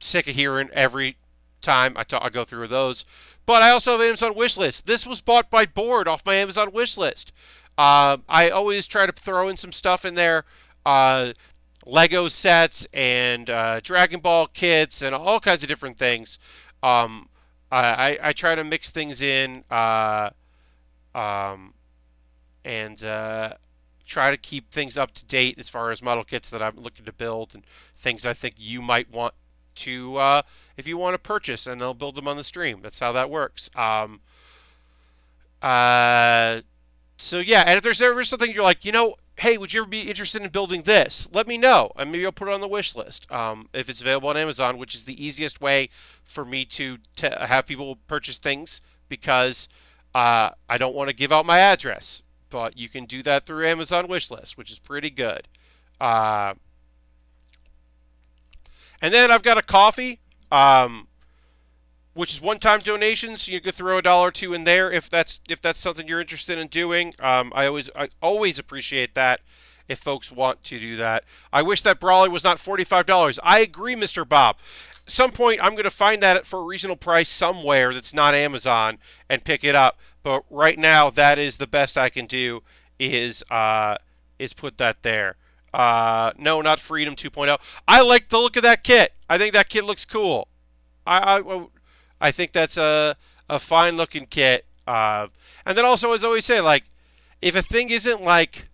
sick of hearing every time I go through those. But I also have an Amazon wishlist. This was bought by Board off my Amazon wishlist. I always try to throw in some stuff in there. Lego sets and Dragon Ball kits and all kinds of different things. I try to mix things in and try to keep things up to date as far as model kits that I'm looking to build and things I think you might want to, if you want to purchase, and I'll build them on the stream. That's how that works. So yeah, and if there's ever something you're like, hey, would you ever be interested in building this? Let me know, and maybe I'll put it on the wish list. If it's available on Amazon, which is the easiest way for me to have people purchase things, because I don't want to give out my address. But you can do that through Amazon wish list, which is pretty good. And then I've got a coffee, which is one-time donations. So you could throw $1 or $2 in there if that's something you're interested in doing. I always appreciate that if folks want to do that. I wish that Brawley was not $45. I agree, Mr. Bob. At some point, I'm going to find that for a reasonable price somewhere that's not Amazon and pick it up. But right now, that is the best I can do is put that there. No, not Freedom 2.0. I like the look of that kit. I think that kit looks cool. I think that's a fine looking kit. And then also, as I always say, like, if a thing isn't like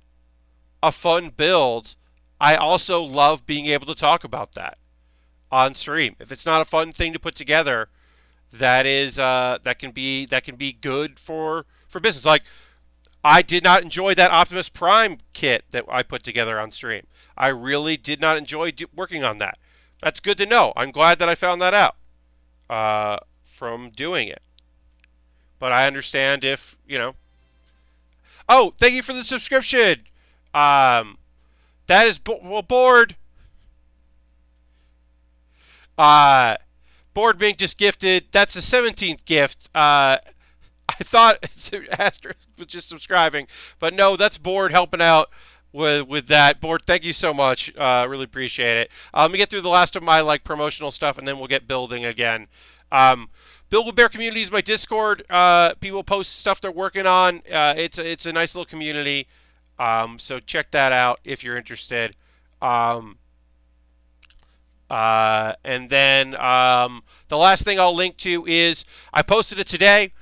a fun build, I also love being able to talk about that on stream. If it's not a fun thing to put together, that can be good for business. Like, I did not enjoy that Optimus Prime kit that I put together on stream. I really did not enjoy working on that. That's good to know. I'm glad that I found that out from doing it. But I understand if, Oh, thank you for the subscription. That is Board. Board being just gifted. That's the 17th gift. I thought Asterisk was just subscribing, but no, that's Board helping out with that. Board, thank you so much. Really appreciate it. Let me get through the last of my promotional stuff, and then we'll get building again. Build with Bear community is my Discord. People post stuff they're working on. It's a nice little community. So check that out if you're interested. Um, and then the last thing I'll link to is I posted it today.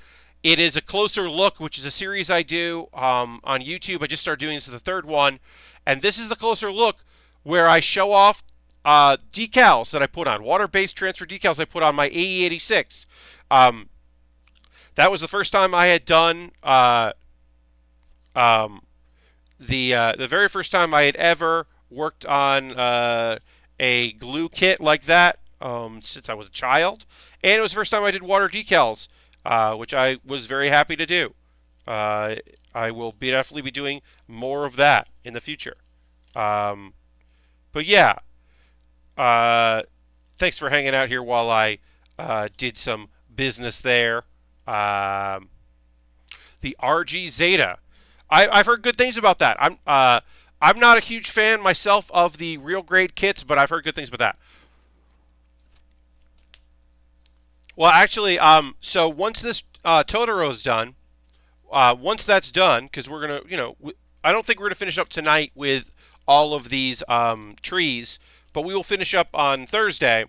It is a closer look, which is a series I do on YouTube. I just started doing this as the third one, and this is the closer look where I show off decals that I put on, water-based transfer decals I put on my AE86. Um, that was the first time I had done um, the very first time I had ever worked on a glue kit like that since I was a child, and it was the first time I did water decals, which I was very happy to do. I will definitely be doing more of that in the future. But yeah, thanks for hanging out here while I did some business there. The RG Zeta. I've heard good things about that. I'm not a huge fan myself of the real grade kits, but I've heard good things about that. Well, actually, so once this Totoro is done, once that's done, because we're gonna, I don't think we're gonna finish up tonight with all of these trees, but we will finish up on Thursday.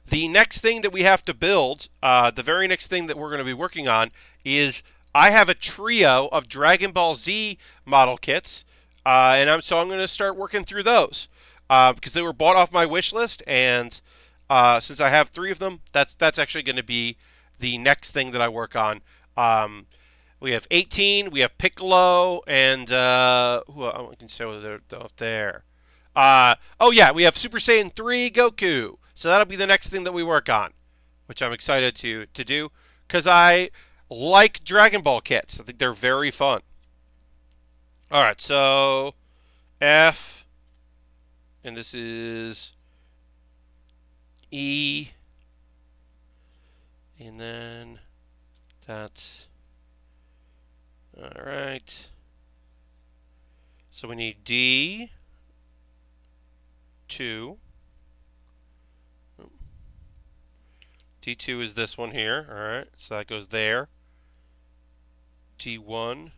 The next thing that we have to build, the very next thing that we're going to be working on is I have a trio of Dragon Ball Z model kits, and I'm going to start working through those because they were bought off my wish list, and since I have three of them, that's actually going to be the next thing that I work on. We have 18, we have Piccolo, and who I can show they're up there. Oh yeah, we have Super Saiyan 3 Goku. So that'll be the next thing that we work on, which I'm excited to do because I like Dragon Ball kits. I think they're very fun. All right, so F, and this is E, and then that's all right. So we need D, 2. D2 is this one here. All right, so that goes there. D1.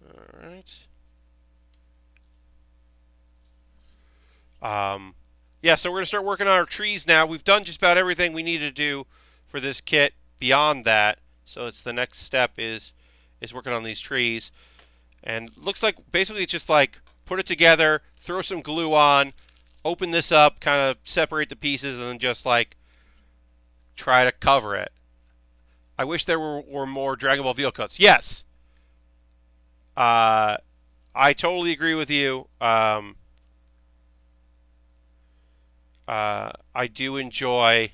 All right. Yeah, so we're going to start working on our trees now. We've done just about everything we need to do for this kit beyond that. So it's the next step is working on these trees. And it looks like basically it's just like put it together, throw some glue on, open this up, kind of separate the pieces, and then just like try to cover it. I wish there were more Dragon Ball vehicle cuts. Yes. I totally agree with you. I do enjoy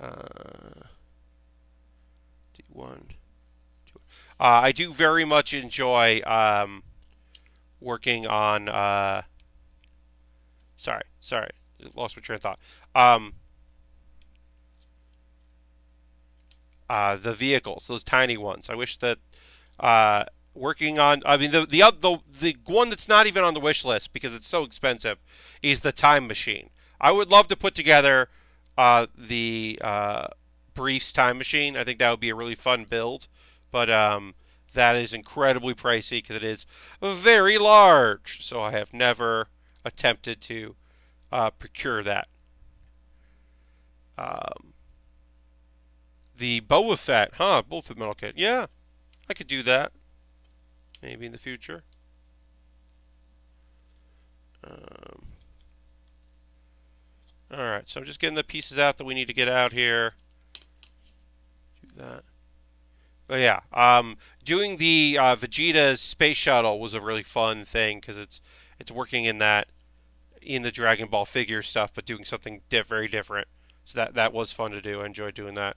D1. I do very much enjoy working on. Sorry, lost my train of thought. The vehicles, those tiny ones. I wish that working on. I mean, the one that's not even on the wish list because it's so expensive is the time machine. I would love to put together the Briefs time machine. I think that would be a really fun build, but that is incredibly pricey because it is very large. So I have never attempted to procure that. The Boba Fett, Boba Fett metal kit. Yeah, I could do that. Maybe in the future. Alright, so I'm just getting the pieces out that we need to get out here. Do that. But yeah, doing the Vegeta's space shuttle was a really fun thing because it's working in the Dragon Ball figure stuff, but doing something very different. So that was fun to do. I enjoyed doing that.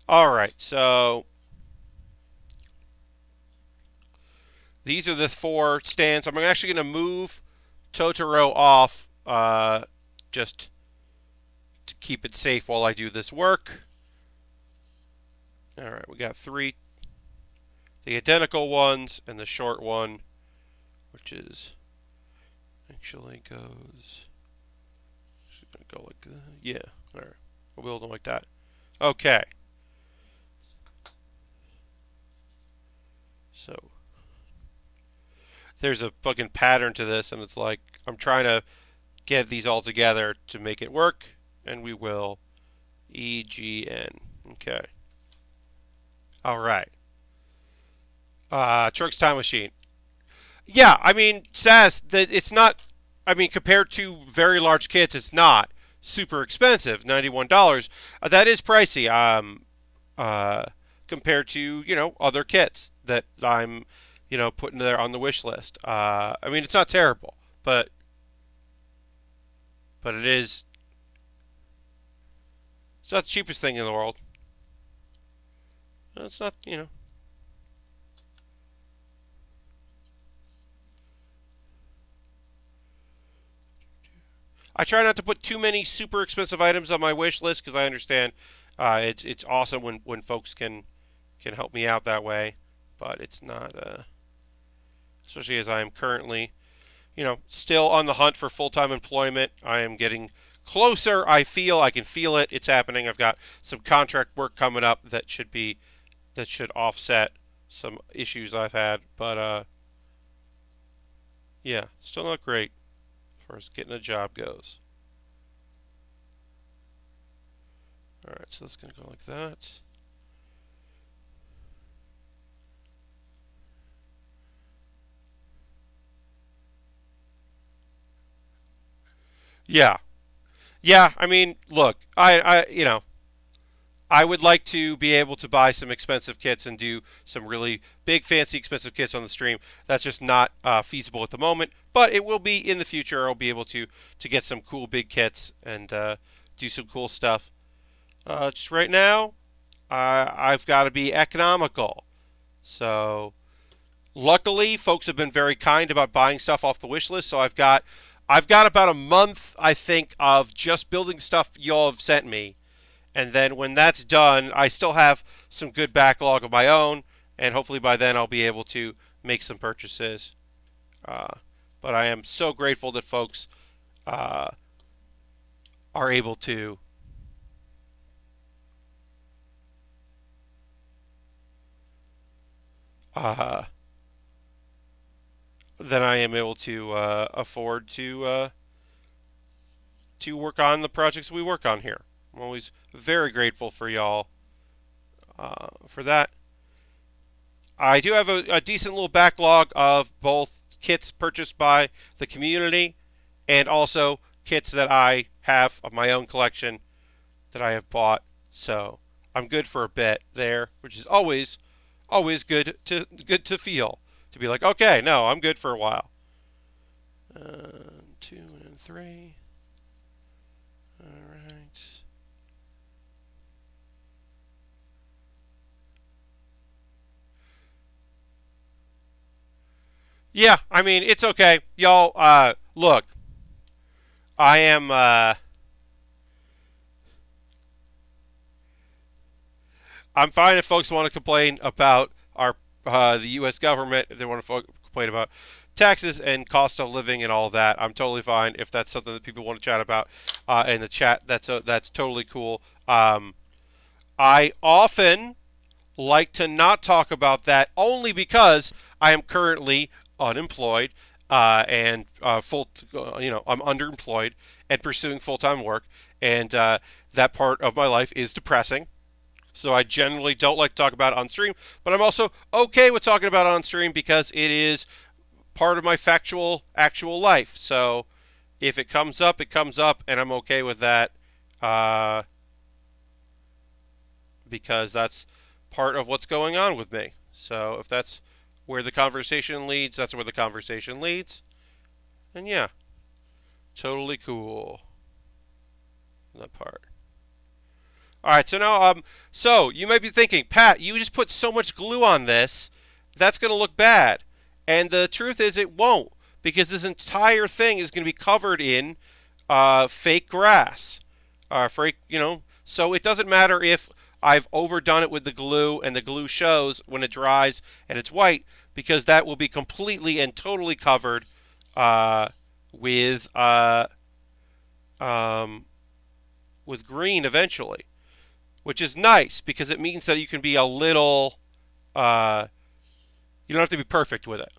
Alright, so these are the 4 stands. I'm actually going to move Totoro off just to keep it safe while I do this work. All right, we got 3, the identical ones and the short one, which is actually goes. Just gonna go like that. Yeah. All right. We'll build them like that. Okay. So there's a fucking pattern to this, and it's like I'm trying to get these all together to make it work, and we will. EGN. Okay. All right. Truck's Time Machine. Yeah, I mean, Saz, that it's not. I mean, compared to very large kits, it's not super expensive. $91. That is pricey. Uh, Compared to other kits that I'm putting there on the wish list. I mean, it's not terrible, but it is. It's not the cheapest thing in the world. It's not. I try not to put too many super expensive items on my wish list because I understand it's awesome when folks can help me out that way, but it's not especially as I am currently still on the hunt for full-time employment. I am getting closer. I can feel it. It's happening. I've got some contract work coming up that should offset some issues I've had, but yeah, still not great as far as getting a job goes. All right, so that's gonna go like that. Yeah, yeah. I mean, look, I would like to be able to buy some expensive kits and do some really big, fancy, expensive kits on the stream. That's just not feasible at the moment, but it will be in the future. I'll be able to get some cool big kits and do some cool stuff. Just right now, I've got to be economical. So luckily, folks have been very kind about buying stuff off the wish list. So I've got about a month, I think, of just building stuff y'all have sent me. And then when that's done, I still have some good backlog of my own, and hopefully by then I'll be able to make some purchases. Uh, but I am so grateful that folks uh, are able to. Uh, that I am able to afford to work on the projects we work on here. I'm always very grateful for y'all for that. I do have a decent little backlog of both kits purchased by the community and also kits that I have of my own collection that I have bought. So I'm good for a bit there, which is always good to feel to be like, okay, no, I'm good for a while. 2 and 3. All right. Yeah, I mean it's okay, y'all. Look, I am. I'm fine if folks want to complain about our the U.S. government. If they want to complain about taxes and cost of living and all of that, I'm totally fine. If that's something that people want to chat about in the chat, that's totally cool. I often like to not talk about that only because I am currently unemployed and I'm underemployed and pursuing full-time work, and that part of my life is depressing. So I generally don't like to talk about it on stream, but I'm also okay with talking about it on stream because it is part of my factual actual life. So if it comes up, it comes up, and I'm okay with that uh, because that's part of what's going on with me. So if that's where the conversation leads, that's where the conversation leads. And yeah, totally cool. That part. All right, so now, so you might be thinking, Pat, you just put so much glue on this, that's going to look bad. And the truth is, it won't, because this entire thing is going to be covered in fake grass, fake, So it doesn't matter if I've overdone it with the glue, and the glue shows when it dries and it's white, because that will be completely and totally covered with um, with green eventually, which is nice because it means that you can be a little. You don't have to be perfect with it.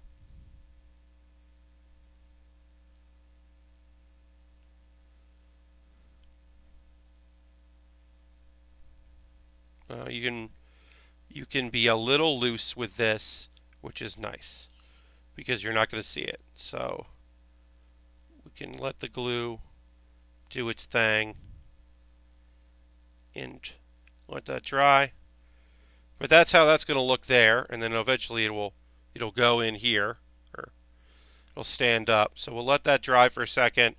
You can be a little loose with this, which is nice because you're not going to see it. So we can let the glue do its thing and let that dry. But that's how that's going to look there, and then eventually it'll go in here, or it'll stand up. So we'll let that dry for a second,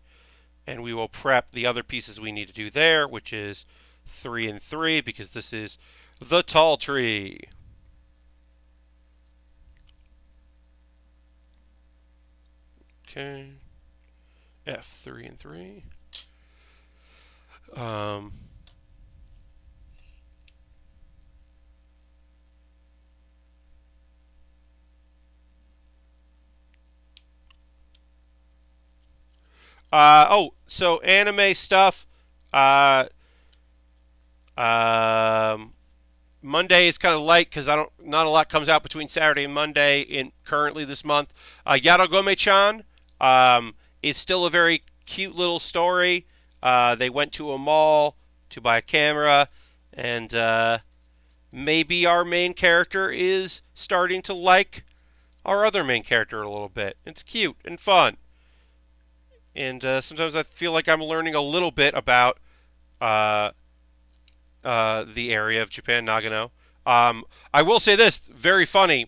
and we will prep the other pieces we need to do there, which is 3 and 3, because this is the tall tree. Okay, F3 and 3. Um, so anime stuff. Uh, um, Monday is kind of light because not a lot comes out between Saturday and Monday in currently this month. Yatogame-chan is still a very cute little story. They went to a mall to buy a camera, and maybe our main character is starting to like our other main character a little bit. It's cute and fun, and sometimes I feel like I'm learning a little bit about uh, the area of Japan, Nagano. I will say this, very funny.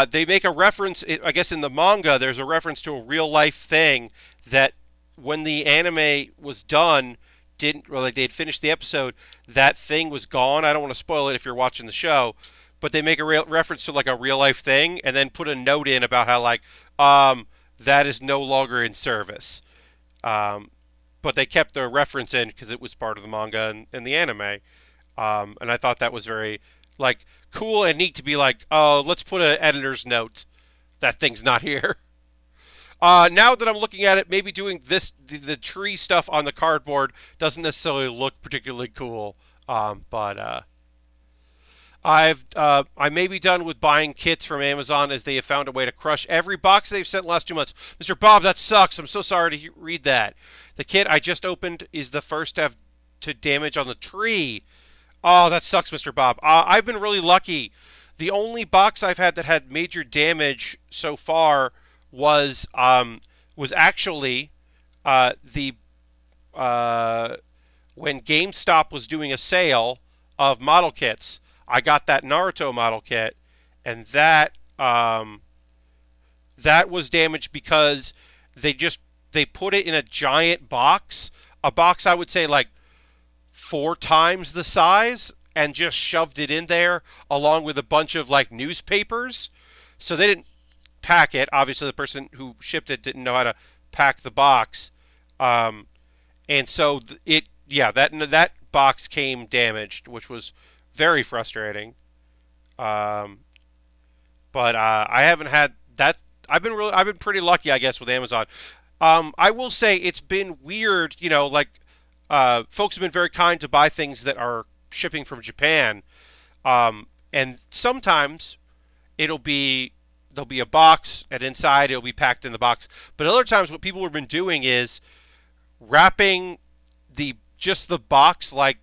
They make a reference, I guess in the manga, there's a reference to a real life thing that when the anime was done, didn't, or like they had finished the episode, that thing was gone. I don't want to spoil it if you're watching the show, but they make a real reference to like a real life thing and then put a note in about how like, that is no longer in service. Um, but they kept the reference in because it was part of the manga and the anime. And I thought that was very like cool and neat to be like, oh, let's put an editor's note that thing's not here. Now that I'm looking at it, maybe doing the tree stuff on the cardboard doesn't necessarily look particularly cool. But I may be done with buying kits from Amazon as they have found a way to crush every box they've sent in the last 2 months. Mr. Bob, that sucks. I'm so sorry to read that. The kit I just opened is the first to damage on the tree. Oh, that sucks, Mr. Bob. I've been really lucky. The only box I've had that had major damage so far was actually the when GameStop was doing a sale of model kits. I got that Naruto model kit, and that was damaged because they put it in a giant box, a box I would say like 4 times the size, and just shoved it in there along with a bunch of like newspapers. So they didn't pack it. Obviously, the person who shipped it didn't know how to pack the box, and so that box came damaged, which was very frustrating. Um, but I haven't had that. I've been pretty lucky, I guess, with Amazon. I will say it's been weird. Like folks have been very kind to buy things that are shipping from Japan, and sometimes it'll be there'll be a box, and inside it'll be packed in the box. But other times, what people have been doing is wrapping just the box, like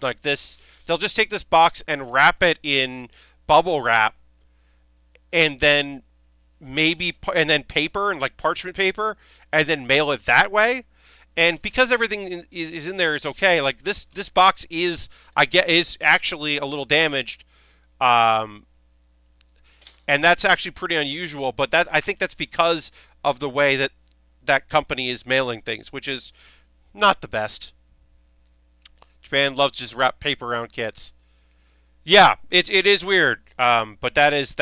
like this. They'll just take this box and wrap it in bubble wrap, and then paper and like parchment paper, and then mail it that way. And because everything is in there is okay, like this box is actually a little damaged, and that's actually pretty unusual. But I think that's because of the way that company is mailing things, which is not the best. Japan loves to just wrap paper around kits. Yeah, it is weird, but that is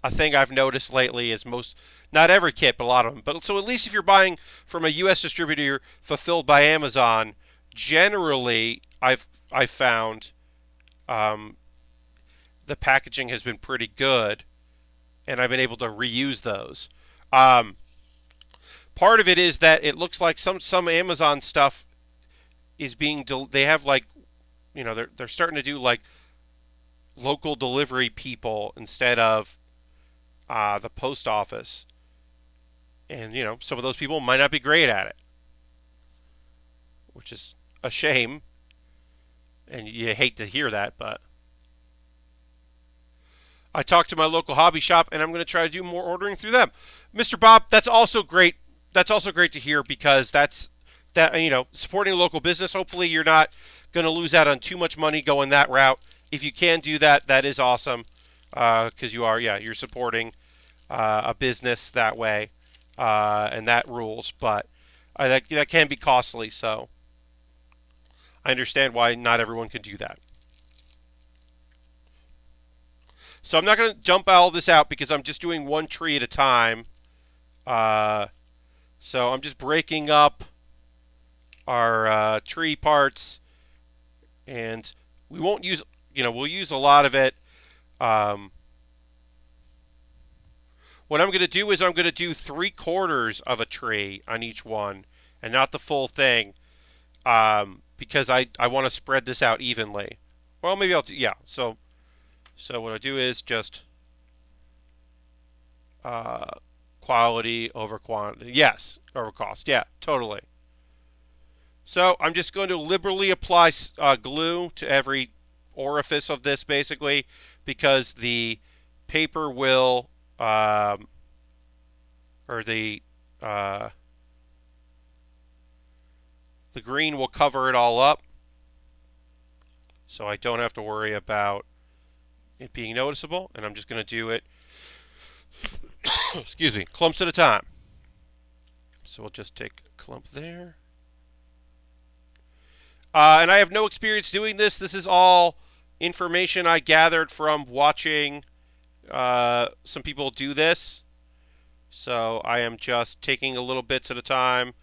a thing I've noticed lately. Is not every kit, but a lot of them. But so at least if you're buying from a U.S. distributor fulfilled by Amazon, generally I've found the packaging has been pretty good, and I've been able to reuse those. part of it is that it looks like some Amazon stuff is being they have like, they're starting to do like local delivery people instead of the post office. And some of those people might not be great at it, which is a shame, and you hate to hear that. But I talked to my local hobby shop, and I'm going to try to do more ordering through them. Mr. Bob, that's also great. That's also great to hear, because supporting a local business. Hopefully, you're not going to lose out on too much money going that route. If you can do that, that is awesome, because you're supporting a business that way, and that rules. But that can be costly, so I understand why not everyone can do that. So I'm not going to jump all this out because I'm just doing one tree at a time. So I'm just breaking up our tree parts, and we won't use, we'll use a lot of it. What I'm going to do is I'm going to do 3/4 of a tree on each one, and not the full thing, because I want to spread this out evenly. Well, maybe I'll do, yeah. So what I do is just quality over quantity. Yes, over cost. Yeah, totally. So I'm just going to liberally apply glue to every orifice of this, basically, because the paper will, or the green will cover it all up, so I don't have to worry about it being noticeable. And I'm just going to do it, excuse me, clumps at a time. So we'll just take a clump there. And I have no experience doing this. This is all information I gathered from watching some people do this. So I am just taking a little bits at a time,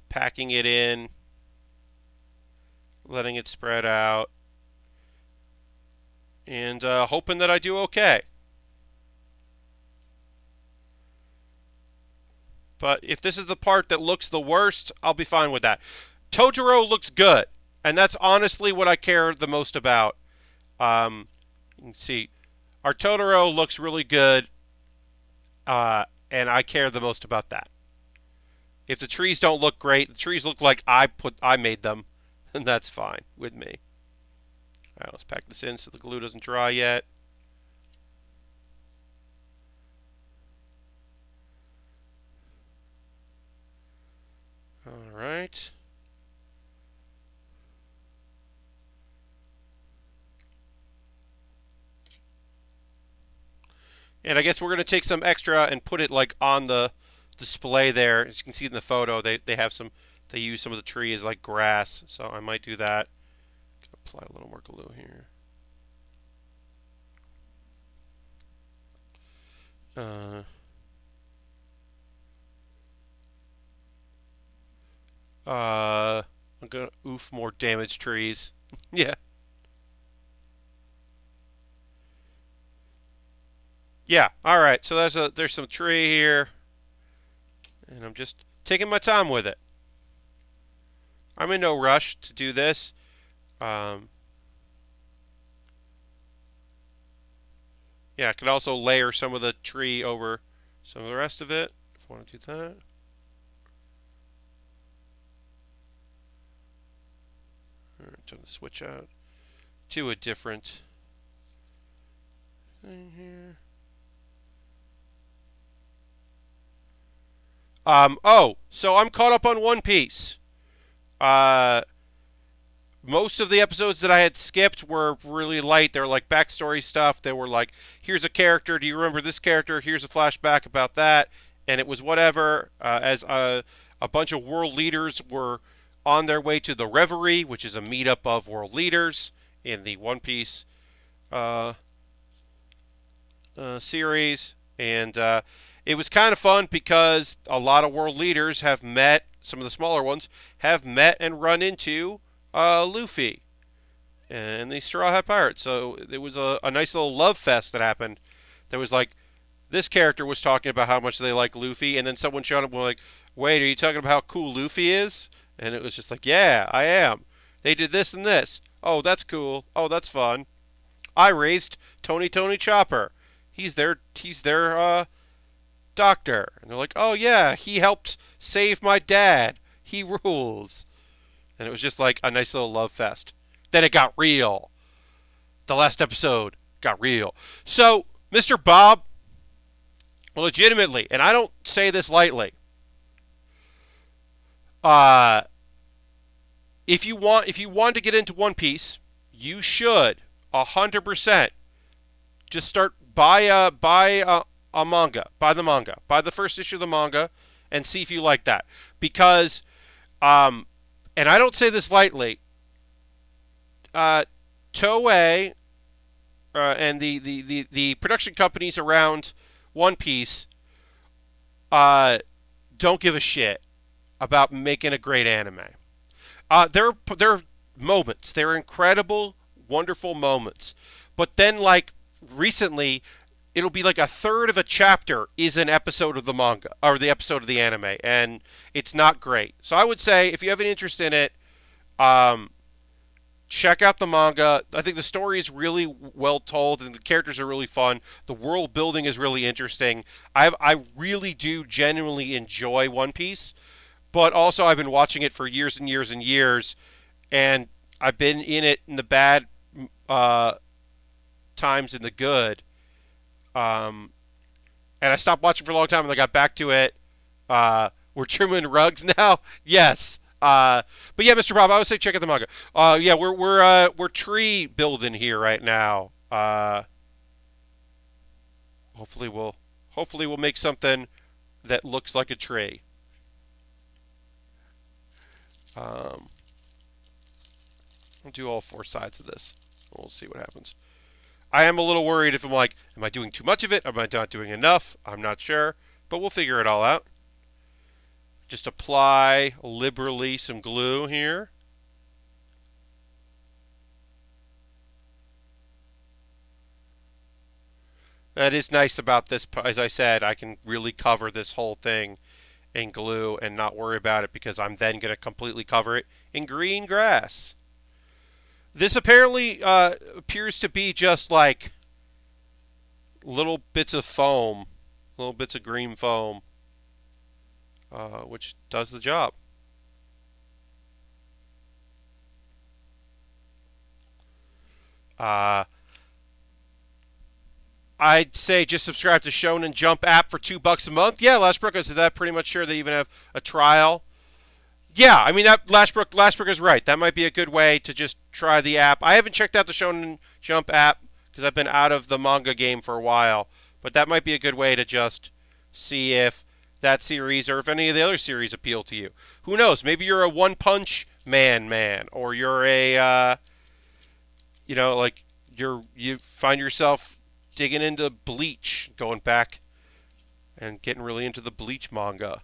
packing it in, letting it spread out, and hoping that I do okay. But if this is the part that looks the worst, I'll be fine with that. Totoro looks good, and that's honestly what I care the most about. You can see our Totoro looks really good, and I care the most about that. If the trees don't look great, the trees look like I made them, and that's fine with me. All right, let's pack this in so the glue doesn't dry yet. All right. And I guess we're going to take some extra and put it like on the display there. As you can see in the photo, they use some of the tree as like grass. So I might do that. Apply a little more glue here. I'm gonna oof more damaged trees. Yeah. Yeah. All right. So there's some tree here, and I'm just taking my time with it. I'm in no rush to do this. Yeah, I could also layer some of the tree over some of the rest of it if I want to do that. Turn the switch out to a different thing here. So I'm caught up on One Piece. Most of the episodes that I had skipped were really light. They were like backstory stuff. They were like, here's a character. Do you remember this character? Here's a flashback about that. And it was whatever. As a bunch of world leaders were on their way to the Reverie, which is a meetup of world leaders in the One Piece series. And it was kind of fun because a lot of world leaders have met, some of the smaller ones, have met and run into Luffy and the Straw Hat Pirates. So there was a nice little love fest that happened. There was like this character was talking about how much they like Luffy, and then someone showed up and was like, "Wait, are you talking about how cool Luffy is?" And it was just like, "Yeah, I am. They did this and this. Oh, that's cool. Oh, that's fun. I raised Tony Chopper. He's their doctor." And they're like, "Oh yeah, he helped save my dad. He rules." And it was just like a nice little love fest. Then it got real. The last episode got real. So, Mr. Bob, legitimately, and I don't say this lightly, uh, if you want to get into One Piece, you should 100% just start buy a manga, buy the first issue of the manga, and see if you like that. Because, and I don't say this lightly, Toei and the production companies around One Piece don't give a shit about making a great anime. There are moments. There are incredible, wonderful moments. But then, like recently, it'll be like a third of a chapter is an episode of the manga or the episode of the anime, and it's not great. So I would say if you have an interest in it, um, check out the manga. I think the story is really well told, and the characters are really fun. The world building is really interesting. I really do genuinely enjoy One Piece, but also I've been watching it for years and years and years, and I've been in it in the bad uh, times and the good. Um, and I stopped watching for a long time, and I got back to it. We're trimming rugs now. Yes. But yeah, Mr. Bob, I would say check out the manga. Yeah, we're tree building here right now. Hopefully we'll make something that looks like a tree. Um, I'll do all four sides of this. We'll see what happens. I am a little worried if I'm like, am I doing too much of it? Am I not doing enough? I'm not sure, but we'll figure it all out. Just apply liberally some glue here. That is nice about this. As I said, I can really cover this whole thing in glue and not worry about it because I'm then going to completely cover it in green grass. This apparently appears to be just like little bits of foam, little bits of green foam, which does the job. Uh, I'd say just subscribe to Shonen Jump app for $2 a month. Yeah, Lashbrook, is that pretty much sure they even have a trial? Yeah, I mean that Lashbrook is right. That might be a good way to just try the app. I haven't checked out the Shonen Jump app because I've been out of the manga game for a while, but that might be a good way to just see if that series or if any of the other series appeal to you. Who knows? Maybe you're a One Punch Man, or you're a like you find yourself digging into Bleach, going back and getting really into the Bleach manga.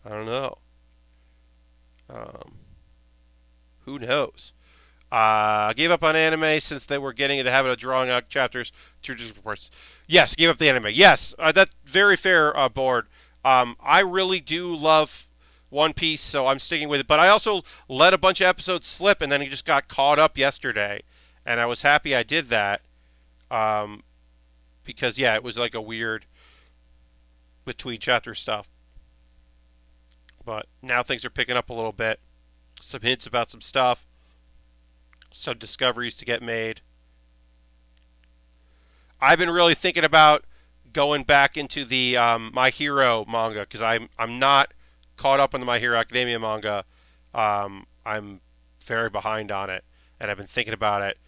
I don't know. Um, who knows? I gave up on anime since they were getting into the habit of drawing out chapters to just reports. Yes, gave up the anime. Yes, that's very fair, Board. I really do love One Piece, so I'm sticking with it. But I also let a bunch of episodes slip, and then he just got caught up yesterday, and I was happy I did that. Um, because yeah, it was like a weird between chapter stuff. But now things are picking up a little bit. Some hints about some stuff, some discoveries to get made. I've been really thinking about going back into the My Hero manga because I'm not caught up on the My Hero Academia manga. I'm very behind on it, and I've been thinking about it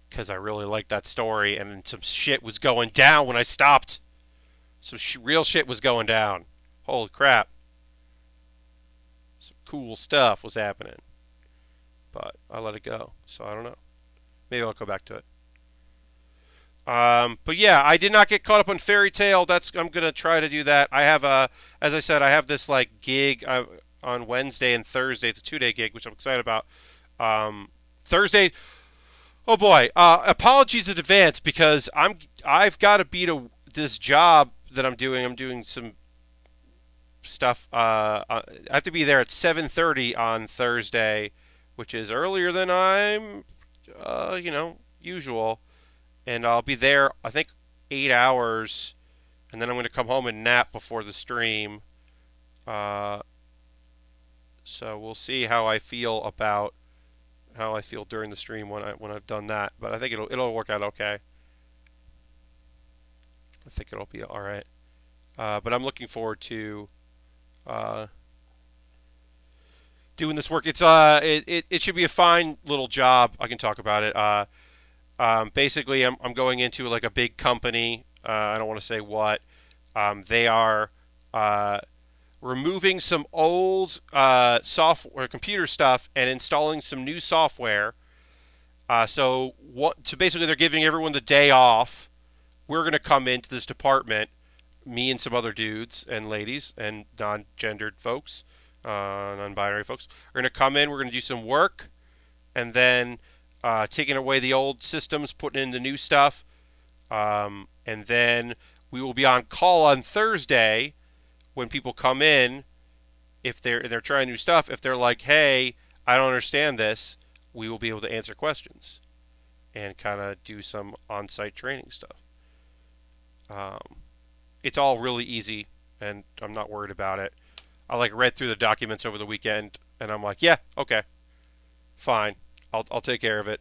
because I really like that story, and some shit was going down when I stopped. Some real shit was going down. Holy crap. Some cool stuff was happening. But I let it go, so I don't know. Maybe I'll go back to it. But yeah, I did not get caught up on Fairy Tail. I'm gonna try to do that. I have as I said, I have this like gig on Wednesday and Thursday. It's a 2-day gig, which I'm excited about. Thursday. Oh boy. Apologies in advance because I've got to beat this job that I'm doing. I'm doing some stuff. I have to be there at 7:30 on Thursday, which is earlier than I'm, usual. And I'll be there, I think, 8 hours, and then I'm going to come home and nap before the stream. Uh, so we'll see how I feel during the stream when I've done that. But I think it'll work out okay. I think it'll be all right. But I'm looking forward to uh, doing this work. It should be a fine little job. I can talk about it. Basically, I'm going into like a big company. I don't want to say what. They are removing some old software, computer stuff, and installing some new software. So basically, they're giving everyone the day off. We're going to come into this department, me and some other dudes and ladies and non-gendered folks, non-binary folks. We're going to come in. We're going to do some work, and then taking away the old systems, putting in the new stuff, and then we will be on call on Thursday when people come in. If they're trying new stuff, if they're like, "Hey, I don't understand this," we will be able to answer questions and kind of do some on-site training stuff. It's all really easy, and I'm not worried about it. I read through the documents over the weekend, and I'm like, "Yeah, okay, fine. I'll take care of it."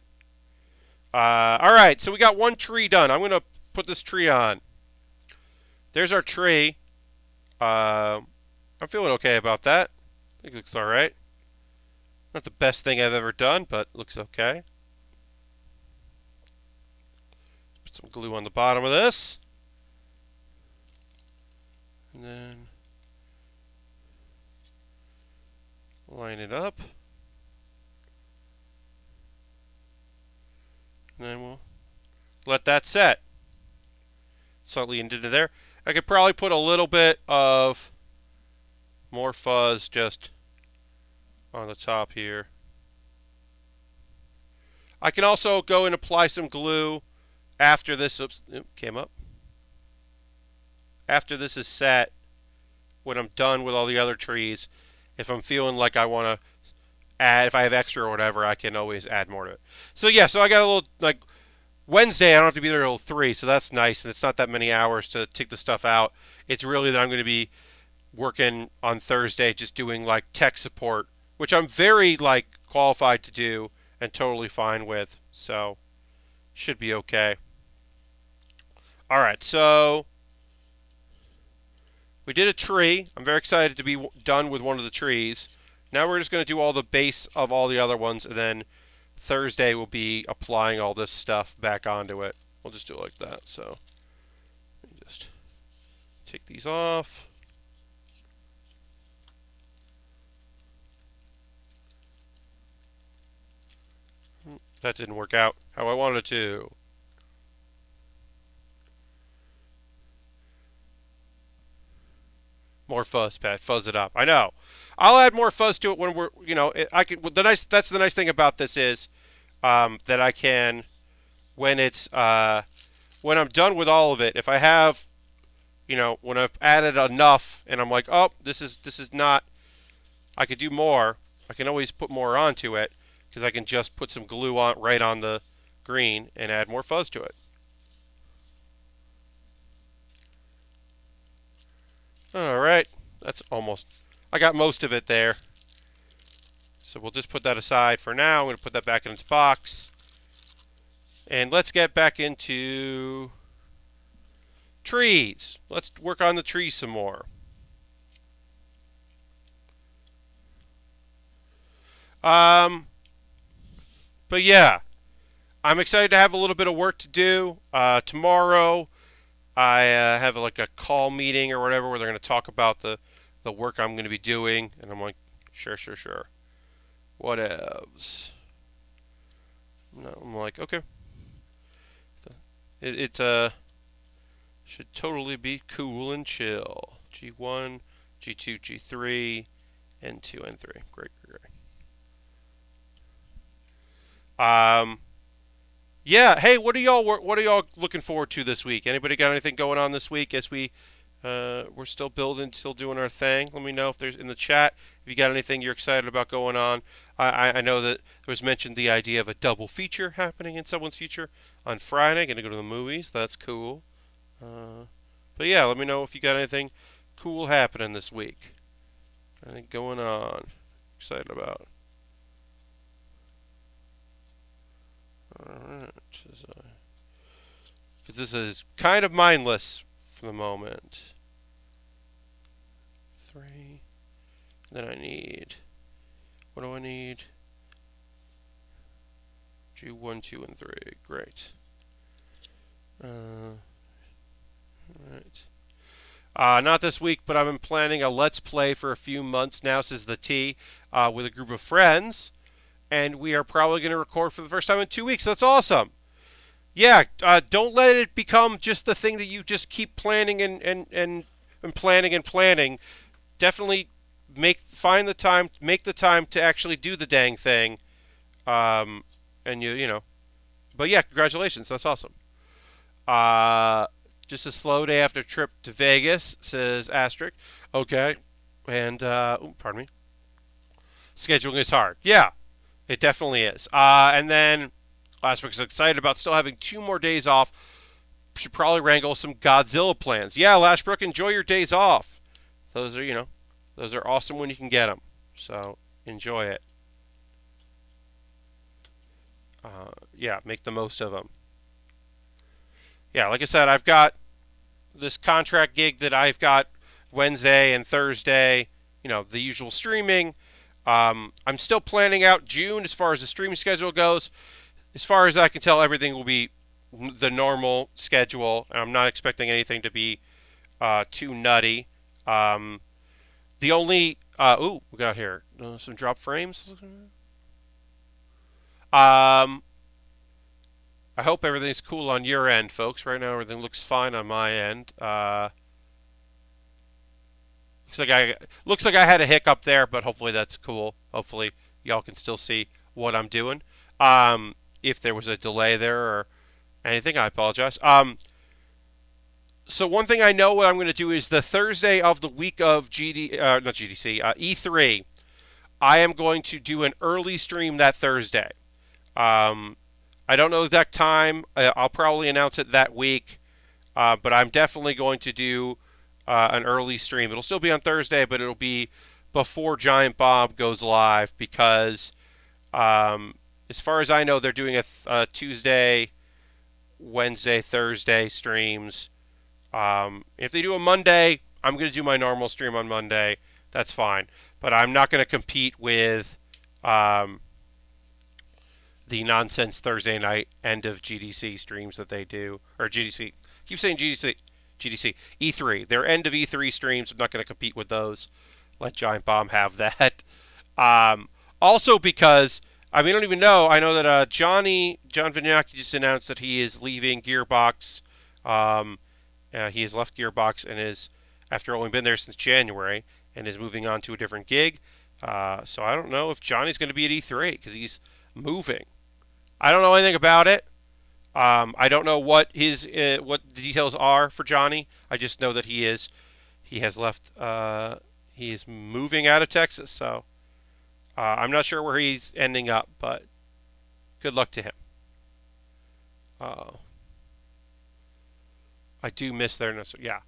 All right, so we got one tree done. I'm gonna put this tree on. There's our tree. I'm feeling okay about that. I think it looks all right. Not the best thing I've ever done, but looks okay. Put some glue on the bottom of this, and then line it up. And then we'll let that set. Slightly into there. I could probably put a little bit of more fuzz just on the top here. I can also go and apply some glue after this. Oops, came up. After this is set, when I'm done with all the other trees, if I'm feeling like I want to add, if I have extra or whatever, I can always add more to it. So yeah, so I got a little, Wednesday I don't have to be there until 3, so that's nice, and it's not that many hours to take the stuff out. It's really that I'm going to be working on Thursday just doing tech support, which I'm very qualified to do and totally fine with, so should be okay. All right, so we did a tree. I'm very excited to be done with one of the trees. Now we're just going to do all the base of all the other ones, and then Thursday we'll be applying all this stuff back onto it. We'll just do it like that. So let me just take these off. That didn't work out how I wanted it to. More fuzz, Pat. Fuzz it up. I know. I'll add more fuzz to it when we're, I can. That's the nice thing about this is that I can, when when I'm done with all of it. If I have, when I've added enough, and I'm like, oh, this is not. I could do more. I can always put more onto it because I can just put some glue on right on the green and add more fuzz to it. All right, that's almost. I got most of it there. So we'll just put that aside for now. I'm going to put that back in its box. And let's get back into trees. Let's work on the trees some more. But yeah, I'm excited to have a little bit of work to do. Tomorrow, I have a call meeting or whatever where they're going to talk about the work I'm going to be doing, and I'm like, sure. What else? No, I'm like, okay. It's should totally be cool and chill. G1, G2, G3, N2, N3. Great. Yeah. Hey, what are y'all looking forward to this week? Anybody got anything going on this week as we We're still building, still doing our thing. Let me know if there's in the chat if you got anything you're excited about going on. I know that there was mentioned the idea of a double feature happening in someone's future on Friday. Going to go to the movies. That's cool. But yeah, let me know if you got anything cool happening this week. Anything going on? Excited about. Alright. Because this is kind of mindless for the moment. 3. Then I need. What do I need? G1, 2, and 3. Great. Alright. Not this week, but I've been planning a Let's Play for a few months now, says the T, with a group of friends. And we are probably going to record for the first time in 2 weeks. That's awesome. Yeah, don't let it become just the thing that you just keep planning and planning and planning. Definitely find the time, make the time to actually do the dang thing. And you know. But yeah, congratulations. That's awesome. Just a slow day after trip to Vegas, says Asterisk. Okay. And, pardon me. Scheduling is hard. Yeah, it definitely is. And then Asterisk is excited about still having 2 more days off. Should probably wrangle some Godzilla plans. Yeah, Lashbrook, enjoy your days off. Those are, those are awesome when you can get them. So, enjoy it. Yeah, make the most of them. Yeah, like I said, I've got this contract gig that I've got Wednesday and Thursday, the usual streaming. I'm still planning out June as far as the streaming schedule goes. As far as I can tell, everything will be the normal schedule. I'm not expecting anything to be too nutty. The only... we got here some drop frames. I hope everything's cool on your end, folks. Right now, everything looks fine on my end. Looks like I had a hiccup there, but hopefully that's cool. Hopefully y'all can still see what I'm doing. If there was a delay there or anything, I apologize. So one thing I know what I'm going to do is the Thursday of the week of E3. I am going to do an early stream that Thursday. I don't know the exact time. I'll probably announce it that week. But I'm definitely going to do an early stream. It'll still be on Thursday, but it'll be before Giant Bomb goes live because, as far as I know, they're doing a Tuesday, Wednesday, Thursday streams. If they do a Monday, I'm going to do my normal stream on Monday. That's fine. But I'm not going to compete with the nonsense Thursday night end of GDC streams that they do. Or GDC. I keep saying GDC. E3. Their end of E3 streams. I'm not going to compete with those. Let Giant Bomb have that. Also because, I don't even know. I know that John Vignacchi just announced that he is leaving Gearbox. He has left Gearbox and is, after only been there since January, and is moving on to a different gig. So I don't know if Johnny's going to be at E3 because he's moving. I don't know anything about it. I don't know what the details are for Johnny. I just know that he has left. He is moving out of Texas. So I'm not sure where he's ending up, but good luck to him. I do miss their yeah.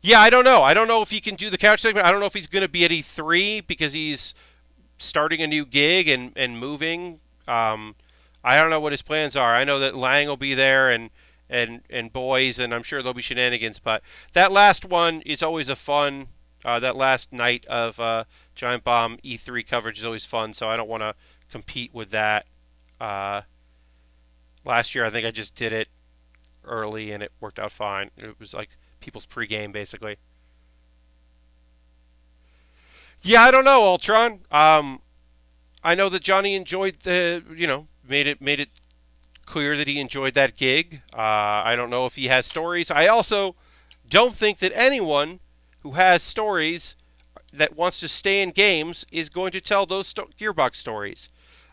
Yeah, I don't know. I don't know if he can do the couch segment. I don't know if he's going to be at E3 because he's starting a new gig and moving. I don't know what his plans are. I know that Lang will be there and boys, and I'm sure there'll be shenanigans. But that last one is always a fun. That last night of Giant Bomb E3 coverage is always fun. So I don't want to compete with that. Last year, I think I just did it early and it worked out fine. It was like people's pregame, basically. Yeah, I don't know, Ultron. I know that Johnny enjoyed made it clear that he enjoyed that gig. I don't know if he has stories. I also don't think that anyone who has stories that wants to stay in games is going to tell those Gearbox stories.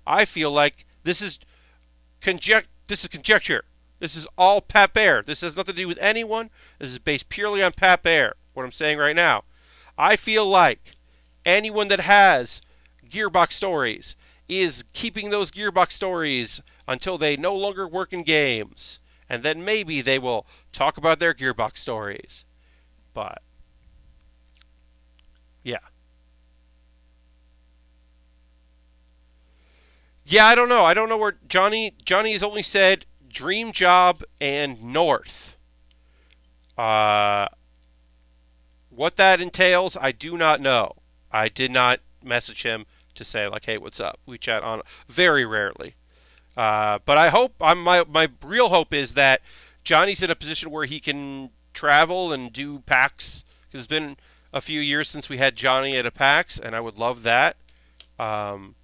I feel like this is conjecture. This is all Pat Baer. This has nothing to do with anyone. This is based purely on Pat Baer. What I'm saying right now. I feel like anyone that has Gearbox stories is keeping those Gearbox stories until they no longer work in games. And then maybe they will talk about their Gearbox stories. But, yeah. Yeah, I don't know. I don't know where Johnny has only said dream job and north. Uh, what that entails, I do not know. I did not message him to say like, "Hey, what's up?" We chat on very rarely. But I hope my real hope is that Johnny's in a position where he can travel and do PAX. Because it's been a few years since we had Johnny at a PAX, and I would love that. Um,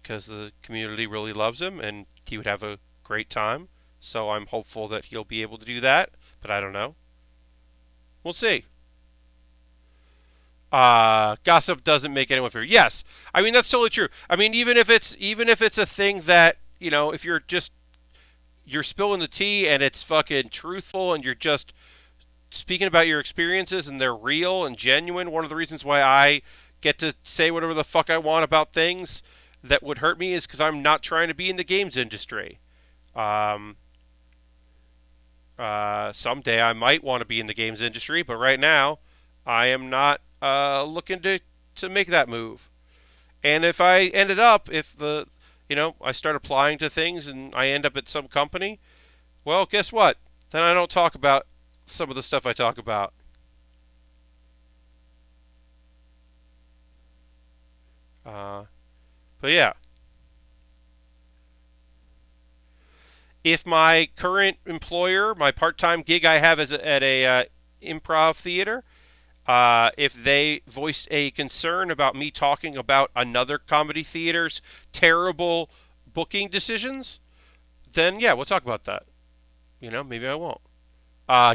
because the community really loves him and he would have a great time. So I'm hopeful that he'll be able to do that, but I don't know. We'll see. Gossip doesn't make anyone fear. Yes, I mean that's totally true. I mean even if it's a thing that if you're spilling the tea and it's fucking truthful and you're just speaking about your experiences and they're real and genuine. One of the reasons why I get to say whatever the fuck I want about things that would hurt me is because I'm not trying to be in the games industry. Um, Someday I might want to be in the games industry, but right now I am not looking to make that move. And if I ended up, if I start applying to things and I end up at some company, well, guess what? Then I don't talk about some of the stuff I talk about. Uh, but yeah, if my current employer, my part-time gig I have at a improv theater, if they voice a concern about me talking about another comedy theater's terrible booking decisions, then yeah, we'll talk about that. Maybe I won't.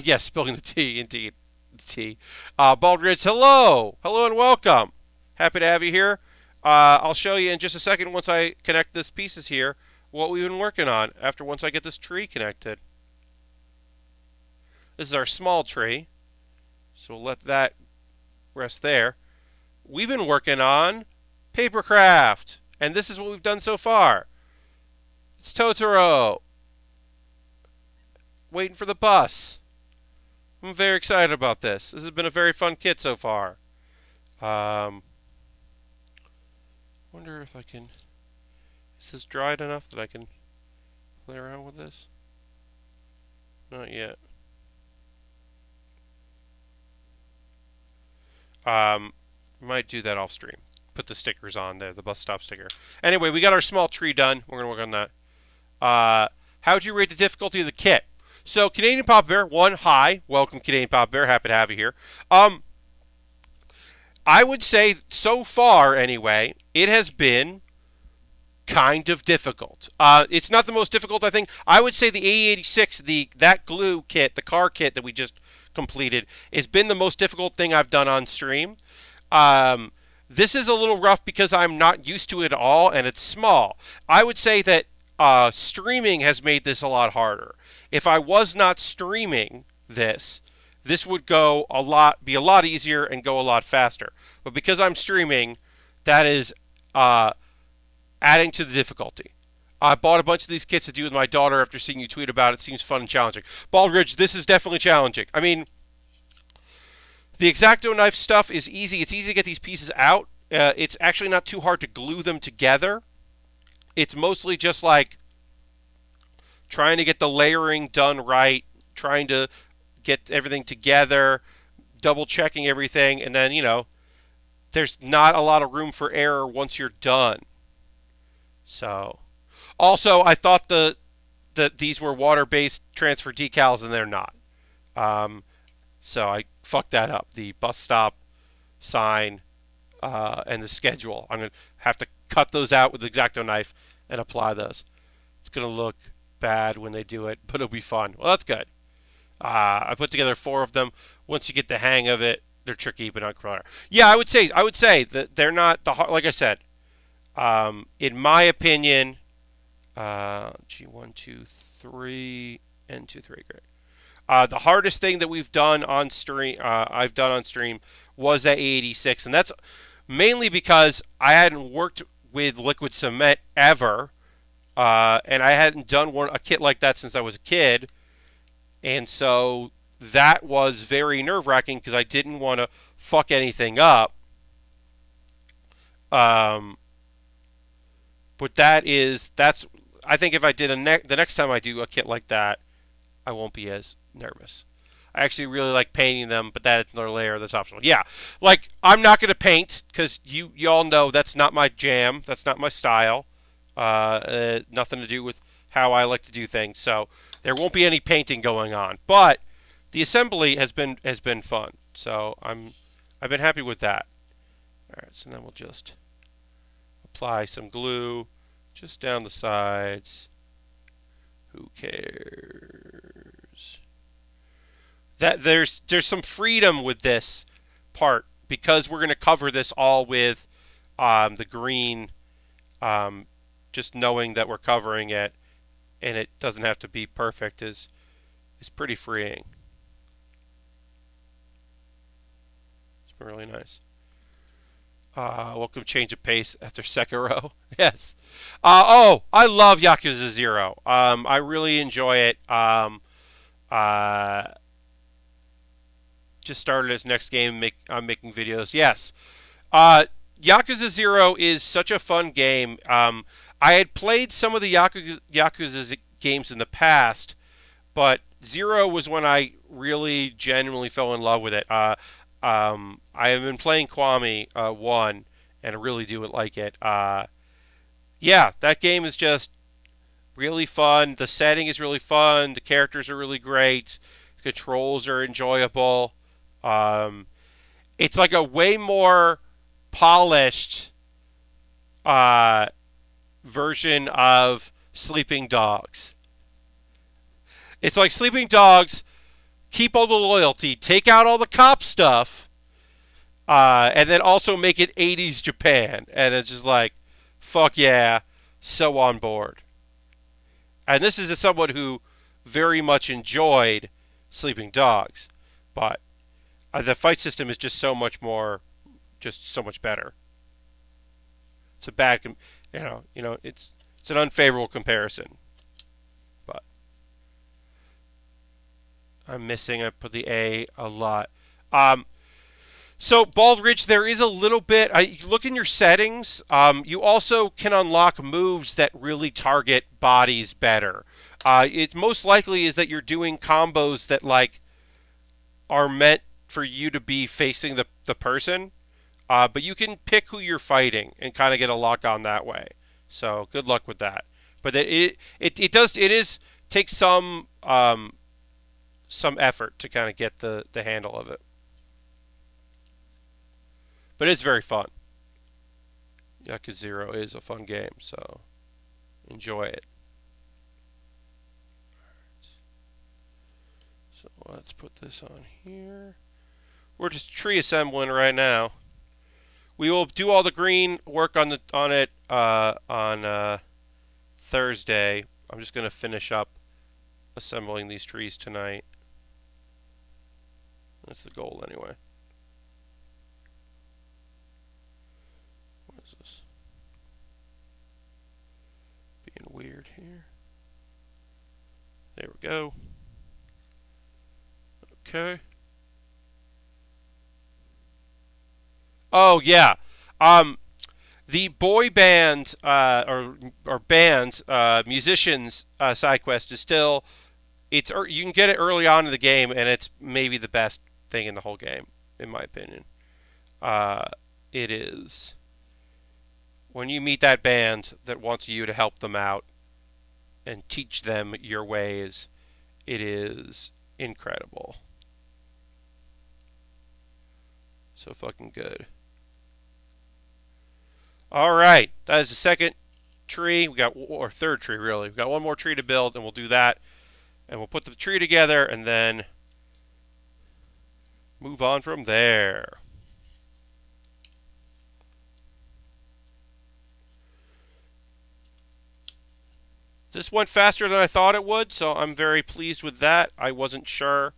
Yes, spilling the tea, indeed. The tea. Baldridge, hello! Hello and welcome. Happy to have you here. I'll show you in just a second once I connect this pieces here what we've been working on once I get this tree connected. This is our small tree, so we'll let that rest there. We've been working on papercraft, and this is what we've done so far. It's Totoro waiting for the bus. I'm very excited about this. This has been a very fun kit so far. Wonder if I can. Is this dried enough that I can play around with this? Not yet. Might do that off stream. Put the stickers on there, the bus stop sticker. Anyway, we got our small tree done. We're gonna work on that. How would you rate the difficulty of the kit? So, Canadian Pop Bear, one, hi. Welcome, Canadian Pop Bear. Happy to have you here. I would say, so far anyway, it has been kind of difficult. It's not the most difficult, I think. I would say the AE86, that glue kit, the car kit that we just completed, has been the most difficult thing I've done on stream. This is a little rough because I'm not used to it at all, and it's small. I would say that streaming has made this a lot harder. If I was not streaming this would be a lot easier and go a lot faster. But because I'm streaming, that is adding to the difficulty. I bought a bunch of these kits to do with my daughter after seeing you tweet about it. It seems fun and challenging. Baldridge, this is definitely challenging. I mean, the X-Acto knife stuff is easy. It's easy to get these pieces out. It's actually not too hard to glue them together. It's mostly just like trying to get the layering done right, trying to get everything together, double checking everything, and then, there's not a lot of room for error once you're done. So, also, I thought that these were water-based transfer decals, and they're not. So I fucked that up. The bus stop sign and the schedule. I'm going to have to cut those out with the X-Acto knife and apply those. It's going to look bad when they do it, but it'll be fun. Well, that's good. I put together 4 of them. Once you get the hang of it, they're tricky, but not harder. Yeah, I would say that they're not like I said. In my opinion, G1, 2, 3 and 2, 3. Great. The hardest thing that we've done on stream, I've done on stream, was that A86, and that's mainly because I hadn't worked with liquid cement ever, and I hadn't done a kit like that since I was a kid, and so that was very nerve-wracking because I didn't want to fuck anything up. But that's I think if I did the next time I do a kit like that, I won't be as nervous. I actually really like painting them, but that's another layer that's optional. Yeah, like I'm not gonna paint because you all know that's not my jam. That's not my style. Nothing to do with how I like to do things. So there won't be any painting going on. But the assembly has been fun. So I've been happy with that. All right, so then we'll just apply some glue just down the sides. Who cares? That there's some freedom with this part because we're going to cover this all with the green, just knowing that we're covering it and it doesn't have to be perfect is pretty freeing. It's been really nice. Welcome change of pace after Sekiro. Yes. I love Yakuza 0. I really enjoy it. Just started its next game. I'm making videos. Yes. Yakuza 0 is such a fun game. I had played some of the Yakuza games in the past, but 0 was when I really genuinely fell in love with it. I have been playing Kwame 1, and I really do like it. Yeah, that game is just really fun. The setting is really fun. The characters are really great. The controls are enjoyable. It's like a way more polished version of Sleeping Dogs. It's like Sleeping Dogs, keep all the loyalty, take out all the cop stuff, and then also make it 80s Japan. And it's just like, fuck yeah, so on board. And this is someone who very much enjoyed Sleeping Dogs, but the fight system is just so much better. It's a bad, it's an unfavorable comparison. But I'm missing. I put the A lot. So Bald Ridge, there is a little bit. You look in your settings. You also can unlock moves that really target bodies better. It most likely is that you're doing combos that like are meant for you to be facing the person, but you can pick who you're fighting and kind of get a lock on that way. So good luck with that. But it takes some effort to kind of get the handle of it. But it's very fun. Yakuza 0 is a fun game, so enjoy it. So let's put this on here. We're just tree assembling right now. We will do all the green work on it on Thursday. I'm just going to finish up assembling these trees tonight. That's the goal anyway. What is this? Being weird here. There we go. Okay. Oh yeah. The boy band or bands musicians side quest is still you can get it early on in the game, and it's maybe the best thing in the whole game, in my opinion. It is when you meet that band that wants you to help them out and teach them your ways. It is incredible. So fucking good. All right, that is the second tree. Or third tree, really. We've got one more tree to build, and we'll do that. And we'll put the tree together, and then move on from there. This went faster than I thought it would, so I'm very pleased with that. I wasn't sure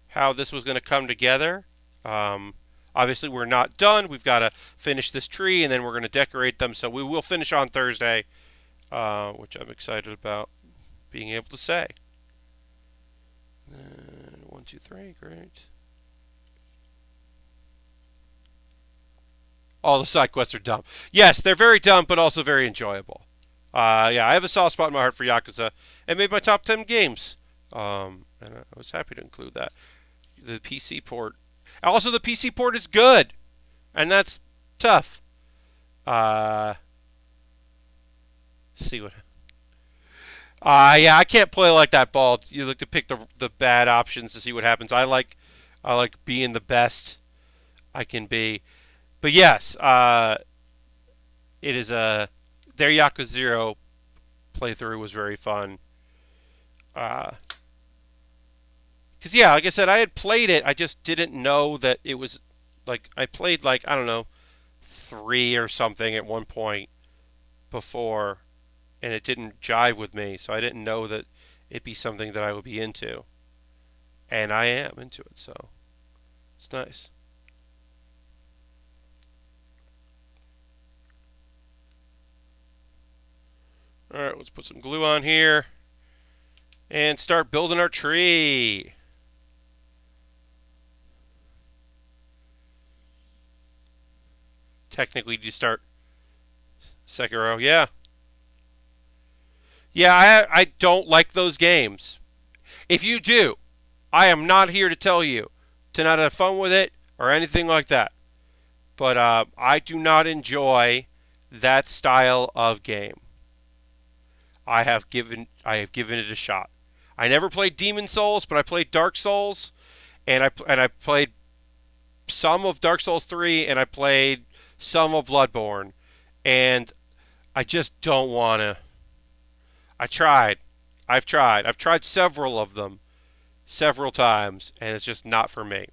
how this was going to come together. Um, Obviously, we're not done. We've got to finish this tree, and then we're going to decorate them. So we will finish on Thursday, which I'm excited about being able to say. One, two, three, great. All the side quests are dumb. Yes, they're very dumb, but also very enjoyable. Yeah, I have a soft spot in my heart for Yakuza. It made my top 10 games. And I was happy to include that. The PC port. Also, the PC port is good. And that's tough. See what. Yeah, I can't play like that ball. You look to pick the bad options to see what happens. I like being the best I can be. But yes, it is their Yakuza 0 playthrough was very fun. Because yeah, like I said, I had played it. I just didn't know that it was like I played like I don't know 3 or something at one point before, and it didn't jive with me. So I didn't know that it'd be something that I would be into, and I am into it. So it's nice. All right, let's put some glue on here and start building our tree. Technically, you start Sekiro. Yeah. Yeah, I don't like those games. If you do, I am not here to tell you to not have fun with it or anything like that. But I do not enjoy that style of game. I have given it a shot. I never played Demon Souls, but I played Dark Souls, and I played some of Dark Souls 3, and I played some of Bloodborne, and I just don't want to. I tried. I've tried. I've tried several of them several times, and it's just not for me.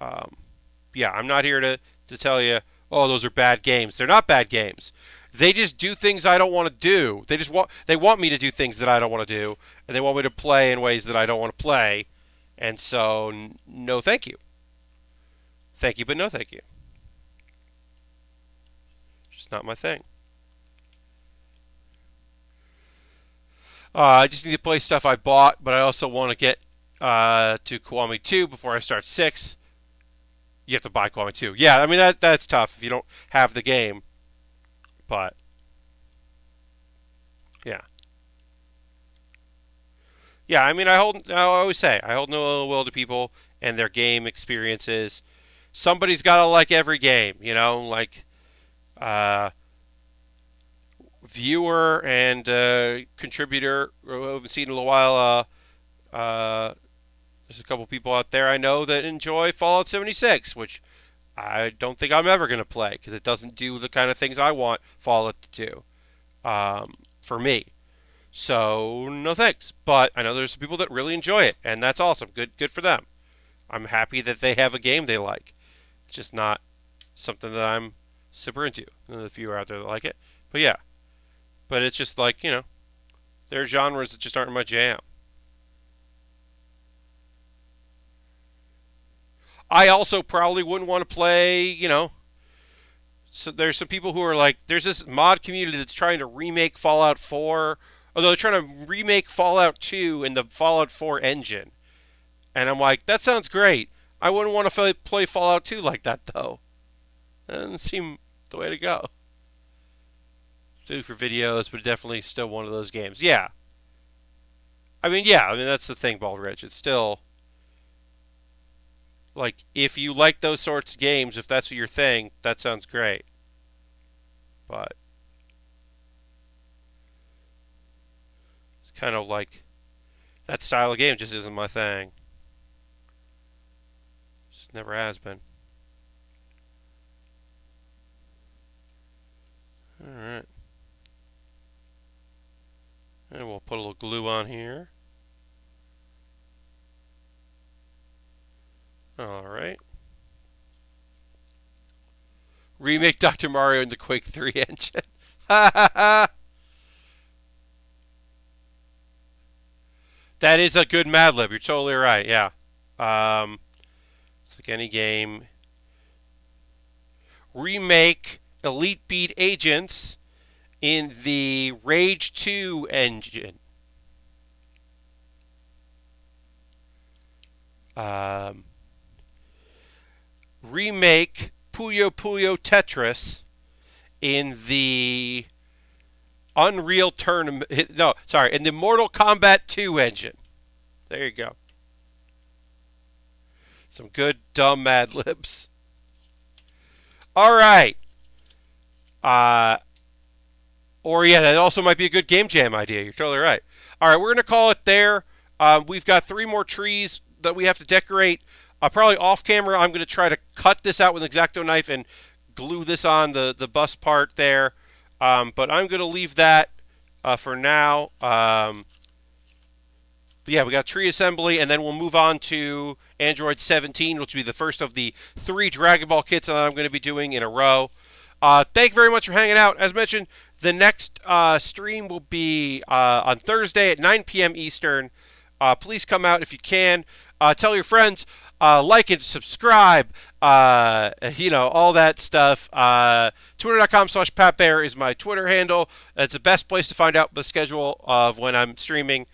Um, yeah, I'm not here to tell you, oh, those are bad games. They're not bad games. They just do things I don't want to do. They want me to do things that I don't want to do, and they want me to play in ways that I don't want to play. And so, no, thank you. Thank you, but no, thank you. Just not my thing. I just need to play stuff I bought, but I also want to get to Kiwami 2 before I start 6. You have to buy Kiwami 2. Yeah, I mean that's tough if you don't have the game. But yeah, yeah. I mean, I always say I hold no ill will to people and their game experiences. Somebody's got to like every game, like uh, viewer and contributor who I haven't seen in a while. There's a couple people out there I know that enjoy Fallout 76, which I don't think I'm ever going to play because it doesn't do the kind of things I want Fallout to do for me. So no thanks. But I know there's some people that really enjoy it, and that's awesome. Good for them. I'm happy that they have a game they like. It's just not something that I'm super into. There's a few out there that like it, but yeah. But it's just like there are genres that just aren't my jam. I also probably wouldn't want to play. So there's some people who are like, there's this mod community that's trying to remake Fallout 4, although they're trying to remake Fallout 2 in the Fallout 4 engine. And I'm like, that sounds great. I wouldn't want to play Fallout 2 like that, though. That doesn't seem the way to go. Do for videos, but definitely still one of those games. Yeah. I mean, that's the thing, Baldrige. It's still, like, if you like those sorts of games, if that's your thing, that sounds great. But it's kind of like, that style of game just isn't my thing. Just never has been. Alright. And we'll put a little glue on here. Alright. Remake Dr. Mario in the Quake 3 engine. Ha ha ha! That is a good Mad Lib. You're totally right. Yeah. It's like any game. Remake Elite Beat Agents in the Rage 2 engine. Um, Remake Puyo Puyo Tetris in the Unreal Tournament. No, sorry, in the Mortal Kombat 2 engine. There you go. Some good dumb Mad Libs. All right. Uh, or yeah, that also might be a good game jam idea. You're totally right. All right, we're gonna call it there. We've got 3 more trees that we have to decorate. Probably off camera, I'm gonna try to cut this out with an X-Acto knife and glue this on the bus part there. But I'm gonna leave that for now. But yeah, we got tree assembly, and then we'll move on to Android 17, which will be the first of the 3 Dragon Ball kits that I'm going to be doing in a row. Thank you very much for hanging out. As mentioned, the next stream will be on Thursday at 9 p.m. Eastern. Please come out if you can. Tell your friends. Like and subscribe. All that stuff. Twitter.com/PatBaer is my Twitter handle. It's the best place to find out the schedule of when I'm streaming.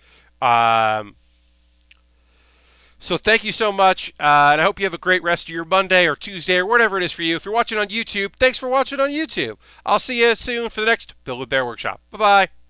So thank you so much, and I hope you have a great rest of your Monday or Tuesday or whatever it is for you. If you're watching on YouTube, thanks for watching on YouTube. I'll see you soon for the next Build with Bear Workshop. Bye-bye.